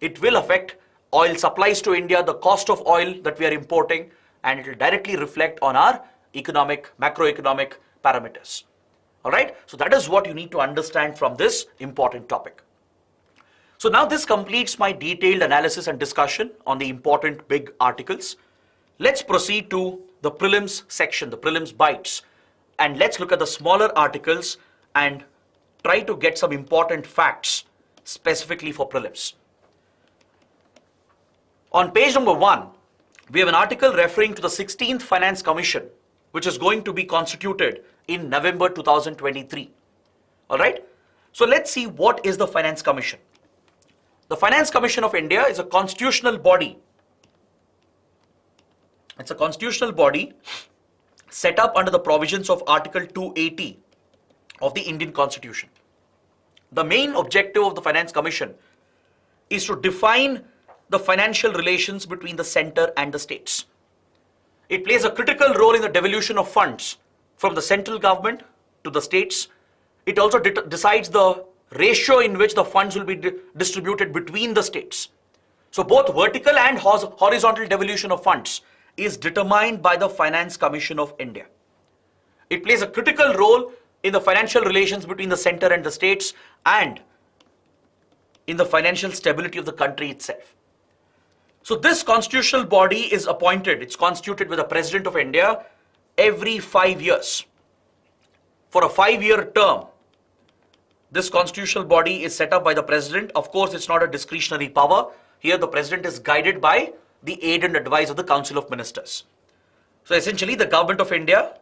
It will affect oil supplies to India, the cost of oil that we are importing, and it will directly reflect on our macroeconomic parameters. All right, so that is what you need to understand from this important topic. So now this completes my detailed analysis and discussion on the important big articles. Let's proceed to the prelims section, the prelims bytes, and let's look at the smaller articles and try to get some important facts specifically for prelims. On page number 1, we have an article referring to the 16th Finance Commission, which is going to be constituted in November 2023. All right. So let's see what is the Finance Commission. The Finance Commission of India is a constitutional body. It's a constitutional body set up under the provisions of Article 280 of the Indian Constitution. The main objective of the Finance Commission is to define the financial relations between the center and the states. It plays a critical role in the devolution of funds from the central government to the states. It also decides the ratio in which the funds will be distributed between the states. So both vertical and horizontal devolution of funds is determined by the Finance Commission of India. It plays a critical role in the financial relations between the center and the states and in the financial stability of the country itself. So this constitutional body is appointed, it's constituted with the President of India every 5 years. For a 5-year term, this constitutional body is set up by the President. Of course, it's not a discretionary power. Here the President is guided by the aid and advice of the Council of Ministers. So essentially the Government of India,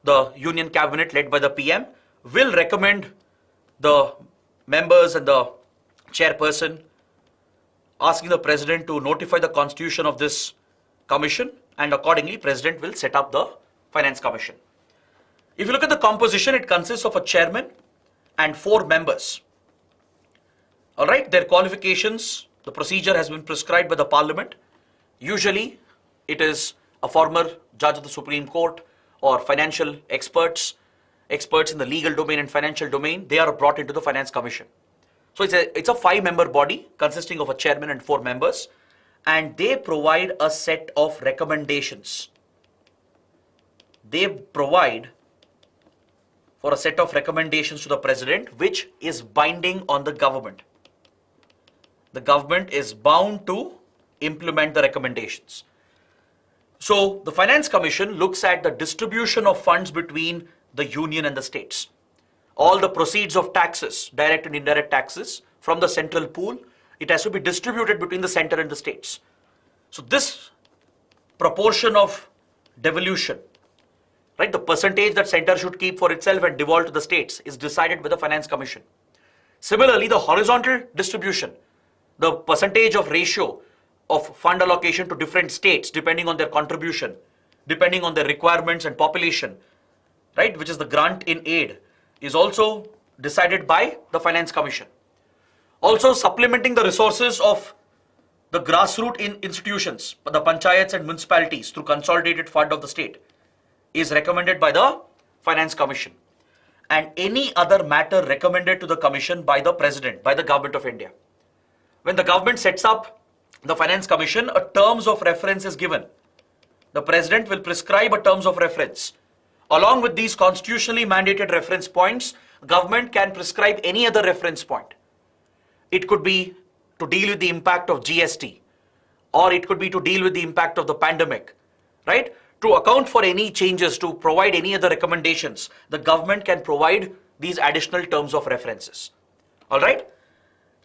the Union Cabinet led by the PM, will recommend the members and the chairperson asking the President to notify the constitution of this commission, and accordingly President will set up the Finance Commission. If you look at the composition, it consists of a chairman and 4 members. All right, their qualifications, the procedure has been prescribed by the Parliament. Usually it is a former judge of the Supreme Court or financial experts in the legal domain and financial domain. They are brought into the Finance Commission. So it's a 5-member body consisting of a chairman and 4 members, and they provide a set of recommendations. They provide for a set of recommendations to the President, which is binding on the government. The government is bound to implement the recommendations. So the Finance Commission looks at the distribution of funds between the union and the states. All the proceeds of taxes, direct and indirect taxes from the central pool, it has to be distributed between the center and the states. So this proportion of devolution right? The percentage that center should keep for itself and devolve to the states is decided by the Finance Commission. Similarly, the horizontal distribution, the percentage of ratio of fund allocation to different states depending on their contribution, depending on their requirements and population, right, which is the grant in aid, is also decided by the Finance Commission. Also, supplementing the resources of the grassroots institutions, the panchayats and municipalities through consolidated fund of the state is recommended by the Finance Commission. And any other matter recommended to the Commission by the President, by the Government of India. When the government sets up the Finance Commission, a terms of reference is given. The President will prescribe a terms of reference. Along with these constitutionally mandated reference points, government can prescribe any other reference point. It could be to deal with the impact of GST, or it could be to deal with the impact of the pandemic, right? To account for any changes, to provide any other recommendations, the government can provide these additional terms of references. All right?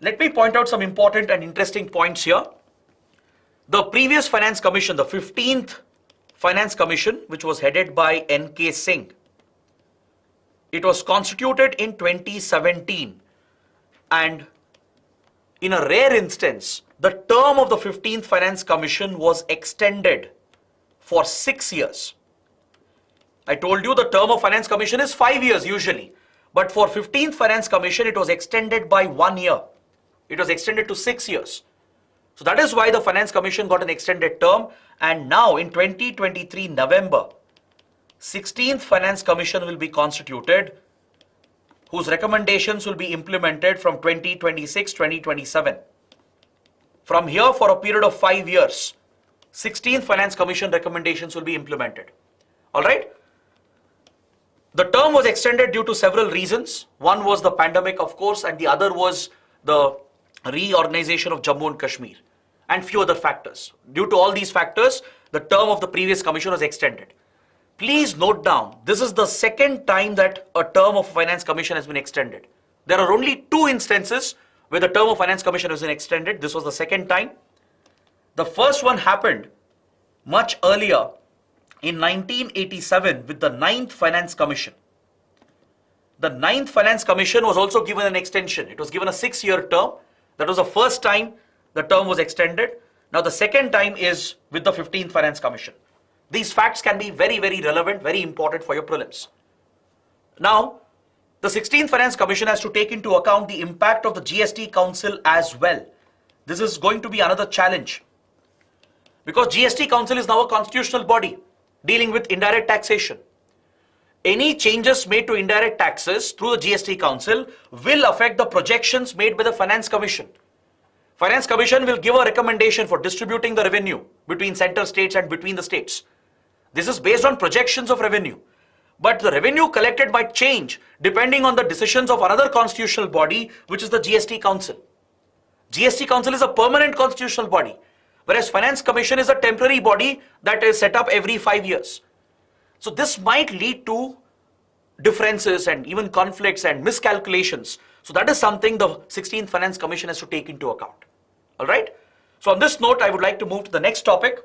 Let me point out some important and interesting points here. The previous Finance Commission, the 15th Finance Commission, which was headed by N.K. Singh, it was constituted in 2017, and in a rare instance, the term of the 15th Finance Commission was extended for 6 years. I told you the term of Finance Commission is 5 years usually, but for 15th Finance Commission, it was extended by 1 year. It was extended to 6 years. So that is why the Finance Commission got an extended term, and now in 2023 November, 16th Finance Commission will be constituted, whose recommendations will be implemented from 2026-2027. From here, for a period of 5 years, 16th Finance Commission recommendations will be implemented. All right? The term was extended due to several reasons. One was the pandemic, of course, and the other was the reorganization of Jammu and Kashmir, and few other factors. Due to all these factors, the term of the previous commission was extended. Please note down, this is the second time that a term of Finance Commission has been extended. There are only 2 instances where the term of Finance Commission has been extended. This was the second time. The first one happened much earlier in 1987 with the 9th Finance Commission. The 9th Finance Commission was also given an extension. It was given a 6-year term. That was the first time the term was extended. Now the second time is with the 15th Finance Commission. These facts can be very, very relevant, very important for your prelims. Now, the 16th Finance Commission has to take into account the impact of the GST Council as well. This is going to be another challenge, because GST Council is now a constitutional body dealing with indirect taxation. Any changes made to indirect taxes through the GST Council will affect the projections made by the Finance Commission. Finance Commission will give a recommendation for distributing the revenue between center states and between the states. This is based on projections of revenue. But the revenue collected might change depending on the decisions of another constitutional body, which is the GST Council. GST Council is a permanent constitutional body, whereas Finance Commission is a temporary body that is set up every 5 years. So this might lead to differences and even conflicts and miscalculations. So that is something the 16th Finance Commission has to take into account. All right. So on this note, I would like to move to the next topic.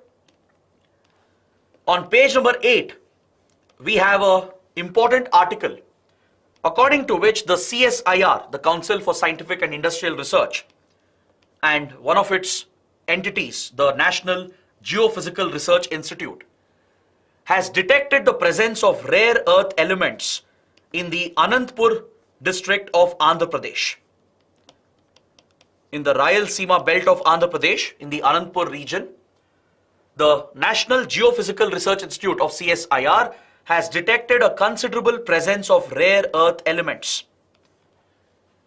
On page number 8, we have an important article according to which the CSIR, the Council for Scientific and Industrial Research, and one of its entities, the National Geophysical Research Institute, has detected the presence of rare earth elements in the Anantapur district of Andhra Pradesh. In the Rayalaseema belt of Andhra Pradesh, in the Anantapur region, the National Geophysical Research Institute of CSIR has detected a considerable presence of rare earth elements.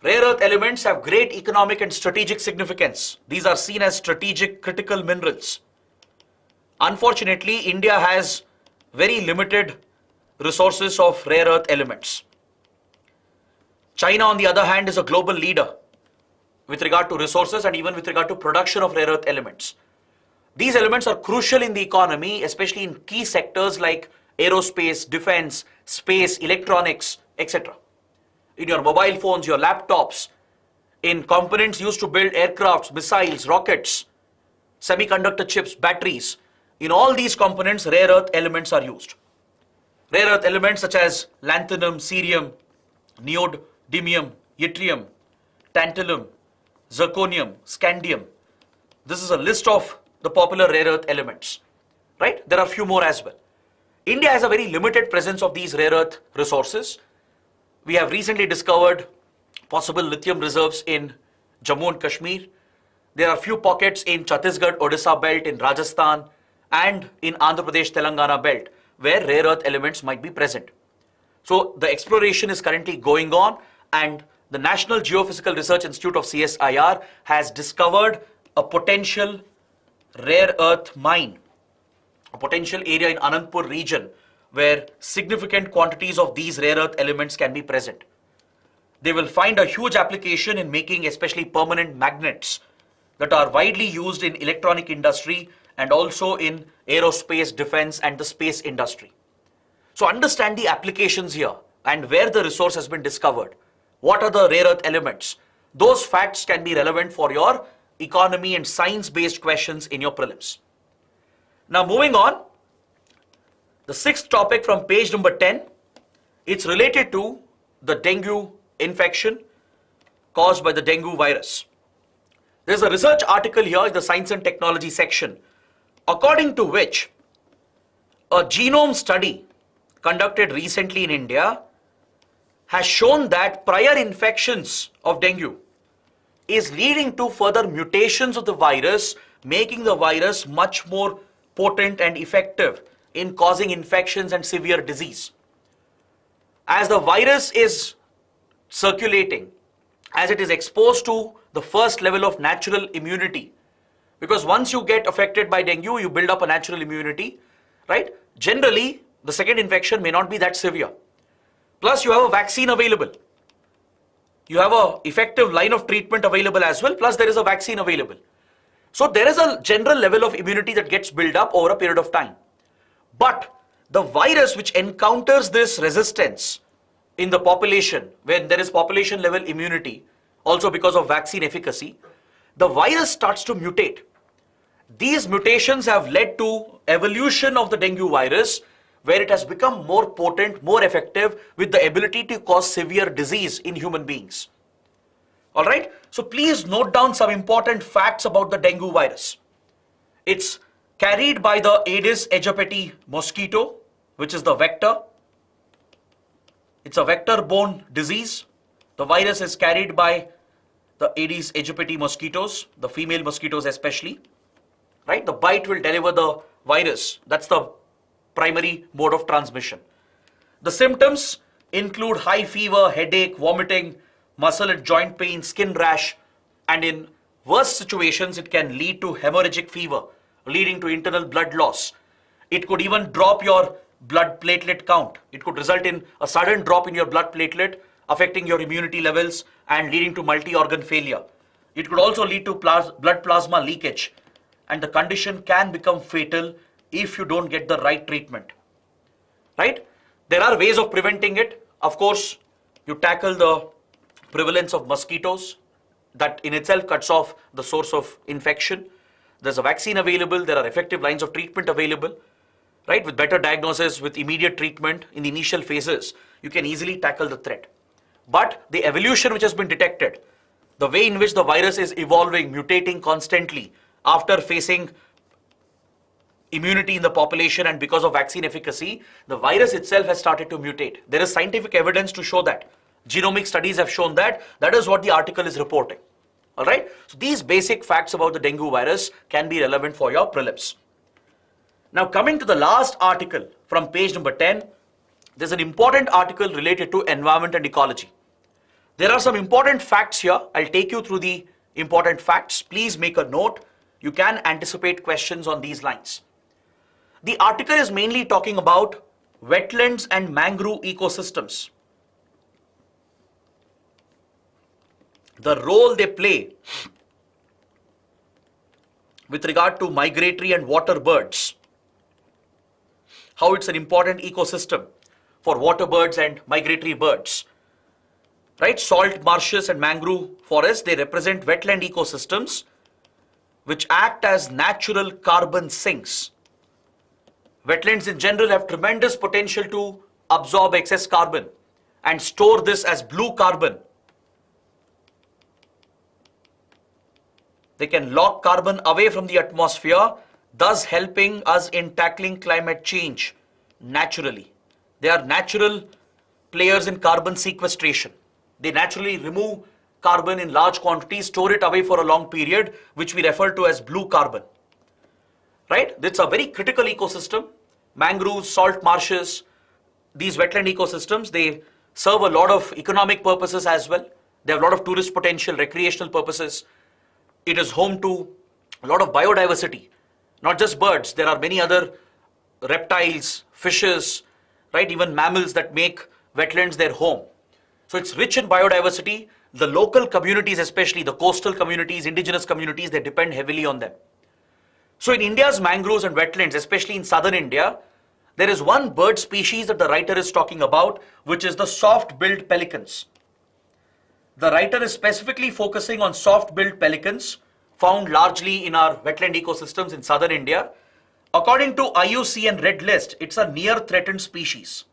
Rare earth elements have great economic and strategic significance. These are seen as strategic critical minerals. Unfortunately, India has very limited resources of rare earth elements. China, on the other hand, is a global leader with regard to resources and even with regard to production of rare earth elements. These elements are crucial in the economy, especially in key sectors like aerospace, defense, space, electronics, etc. In your mobile phones, your laptops, in components used to build aircrafts, missiles, rockets, semiconductor chips, batteries. In all these components, rare earth elements are used. Rare earth elements such as lanthanum, cerium, neodymium, yttrium, tantalum, zirconium, scandium. This is a list of the popular rare earth elements, right? There are a few more as well. India has a very limited presence of these rare earth resources. We have recently discovered possible lithium reserves in Jammu and Kashmir. There are a few pockets in Chhattisgarh, Odisha belt, in Rajasthan, and in Andhra Pradesh, Telangana belt, where rare earth elements might be present. So the exploration is currently going on, and the National Geophysical Research Institute of CSIR has discovered a potential rare earth mine, a potential area in Anantapur region where significant quantities of these rare earth elements can be present. They will find a huge application in making especially permanent magnets that are widely used in electronic industry and also in aerospace, defense, and the space industry. So understand the applications here and where the resource has been discovered. What are the rare earth elements? Those facts can be relevant for your economy and science-based questions in your prelims. Now moving on, the sixth topic from page number 10, it's related to the dengue infection caused by the dengue virus. There's a research article here in the Science and Technology section, according to which a genome study conducted recently in India has shown that prior infections of dengue is leading to further mutations of the virus, making the virus much more potent and effective in causing infections and severe disease. As the virus is circulating, as it is exposed to the first level of natural immunity, because once you get affected by dengue, you build up a natural immunity, right? Generally, the second infection may not be that severe. Plus, you have a vaccine available. You have an effective line of treatment available as well, plus there is a vaccine available. So there is a general level of immunity that gets built up over a period of time. But the virus which encounters this resistance in the population, when there is population level immunity, also because of vaccine efficacy, the virus starts to mutate. These mutations have led to evolution of the dengue virus, where it has become more potent, more effective, with the ability to cause severe disease in human beings. All right, so please note down some important facts about the dengue virus. It's carried by the Aedes aegypti mosquito, which is the vector. It's a vector-borne disease. The virus is carried by the Aedes aegypti mosquitoes, the female mosquitoes especially. Right, the bite will deliver the virus. That's the primary mode of transmission. The symptoms include high fever, headache, vomiting, muscle and joint pain, skin rash, and in worse situations, it can lead to hemorrhagic fever, leading to internal blood loss. It could even drop your blood platelet count. It could result in a sudden drop in your blood platelet, affecting your immunity levels and leading to multi-organ failure. It could also lead to blood plasma leakage, and the condition can become fatal if you don't get the right treatment. Right? There are ways of preventing it. Of course, you tackle the prevalence of mosquitoes. That in itself cuts off the source of infection. There's a vaccine available. There are effective lines of treatment available. Right? With better diagnosis, with immediate treatment in the initial phases, you can easily tackle the threat. But the evolution which has been detected, the way in which the virus is evolving, mutating constantly after facing immunity in the population and because of vaccine efficacy, the virus itself has started to mutate. There is scientific evidence to show that. Genomic studies have shown that. That is what the article is reporting. All right. So these basic facts about the dengue virus can be relevant for your prelims. Now coming to the last article from page number 10, there's an important article related to environment and ecology. There are some important facts here. I'll take you through the important facts. Please make a note. You can anticipate questions on these lines. The article is mainly talking about wetlands and mangrove ecosystems. The role they play with regard to migratory and water birds. How it's an important ecosystem for water birds and migratory birds. Right? Salt marshes and mangrove forests, they represent wetland ecosystems which act as natural carbon sinks, Wetlands in general have tremendous potential to absorb excess carbon and store this as blue carbon. They can lock carbon away from the atmosphere, thus helping us in tackling climate change naturally. They are natural players in carbon sequestration. They naturally remove carbon in large quantities, store it away for a long period, which we refer to as blue carbon. Right? It's a very critical ecosystem. Mangroves, salt marshes, these wetland ecosystems, they serve a lot of economic purposes as well. They have a lot of tourist potential, recreational purposes. It is home to a lot of biodiversity, not just birds. There are many other reptiles, fishes, right? Even mammals that make wetlands their home. So it's rich in biodiversity. The local communities, especially the coastal communities, indigenous communities, they depend heavily on them. So in India's mangroves and wetlands, especially in southern India, there is one bird species that the writer is talking about, which is the soft-billed pelicans. The writer is specifically focusing on soft-billed pelicans found largely in our wetland ecosystems in southern India. According to IUCN Red List, it's a near threatened species.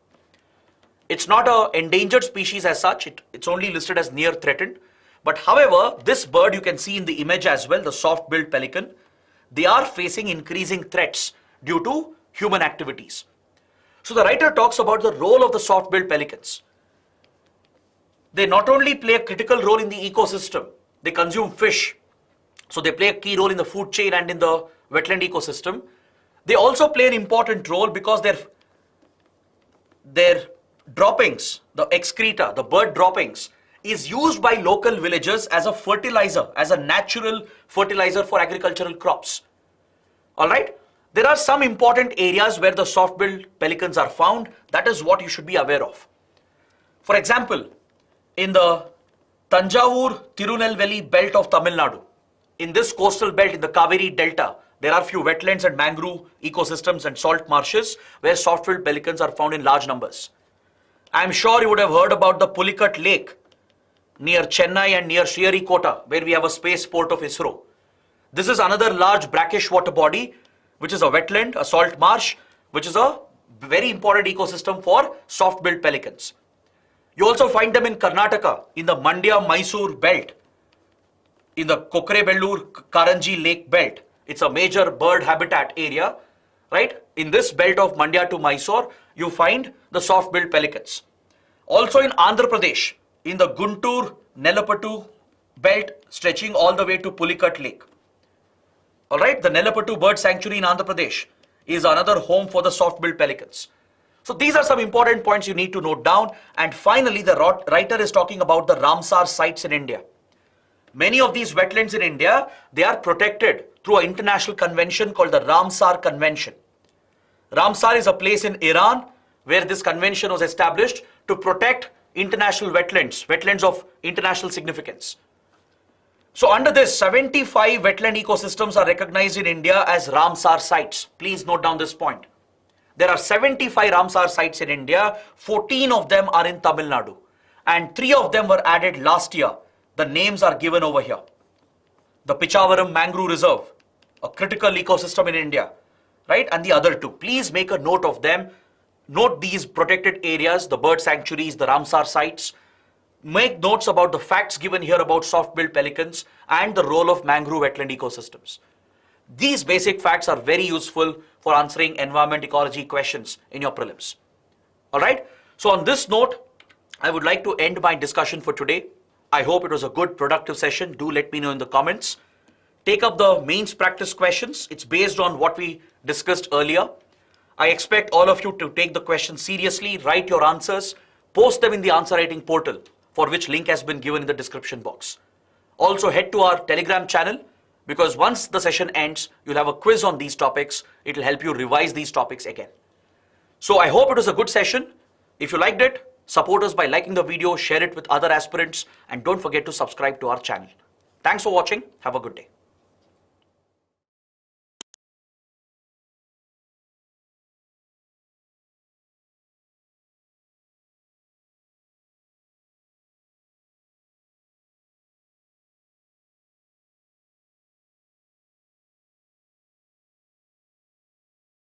It's not an endangered species as such, it's only listed as near threatened. But however, this bird you can see in the image as well, the soft-billed pelican, they are facing increasing threats due to human activities. So the writer talks about the role of the soft-billed pelicans. They not only play a critical role in the ecosystem, they consume fish, so they play a key role in the food chain and in the wetland ecosystem. They also play an important role because their droppings, the excreta, the bird droppings, is used by local villagers as a fertilizer, as a natural fertilizer for agricultural crops. All right? There are some important areas where the soft-billed pelicans are found. That is what you should be aware of. For example, in the Tanjavur-Tirunelveli belt of Tamil Nadu, in this coastal belt in the Kaveri Delta, there are few wetlands and mangrove ecosystems and salt marshes where soft-billed pelicans are found in large numbers. I am sure you would have heard about the Pulicat Lake near Chennai and near Sriharikota, where we have a spaceport of ISRO. This is another large brackish water body, which is a wetland, a salt marsh, which is a very important ecosystem for soft-billed pelicans. You also find them in Karnataka, in the Mandya-Mysore belt, in the Kokrebellur-Karanji lake belt. It's a major bird habitat area, right? In this belt of Mandya to Mysore, you find the soft-billed pelicans. Also in Andhra Pradesh, in the Guntur-Nelapattu belt stretching all the way to Pulicat Lake. All right, the Nelapattu Bird Sanctuary in Andhra Pradesh is another home for the soft-billed pelicans. So these are some important points you need to note down. And finally, the writer is talking about the Ramsar sites in India. Many of these wetlands in India, they are protected through an international convention called the Ramsar Convention. Ramsar is a place in Iran where this convention was established to protect international wetlands, wetlands of international significance. So under this, 75 wetland ecosystems are recognized in India as Ramsar sites. Please note down this point. There are 75 Ramsar sites in India, 14 of them are in Tamil Nadu, and 3 of them were added last year. The names are given over here. The Pichavaram Mangrove Reserve, a critical ecosystem in India, right? And the other 2. Please make a note of them. Note these protected areas, the bird sanctuaries, the Ramsar sites. Make notes about the facts given here about soft-billed pelicans and the role of mangrove wetland ecosystems. These basic facts are very useful for answering environment ecology questions in your prelims. All right. So on this note, I would like to end my discussion for today. I hope it was a good, productive session. Do let me know in the comments. Take up the mains practice questions. It's based on what we discussed earlier. I expect all of you to take the questions seriously, write your answers, post them in the answer writing portal, for which link has been given in the description box. Also head to our Telegram channel, because once the session ends, you'll have a quiz on these topics. It'll help you revise these topics again. So I hope it was a good session. If you liked it, support us by liking the video, share it with other aspirants, and don't forget to subscribe to our channel. Thanks for watching. Have a good day.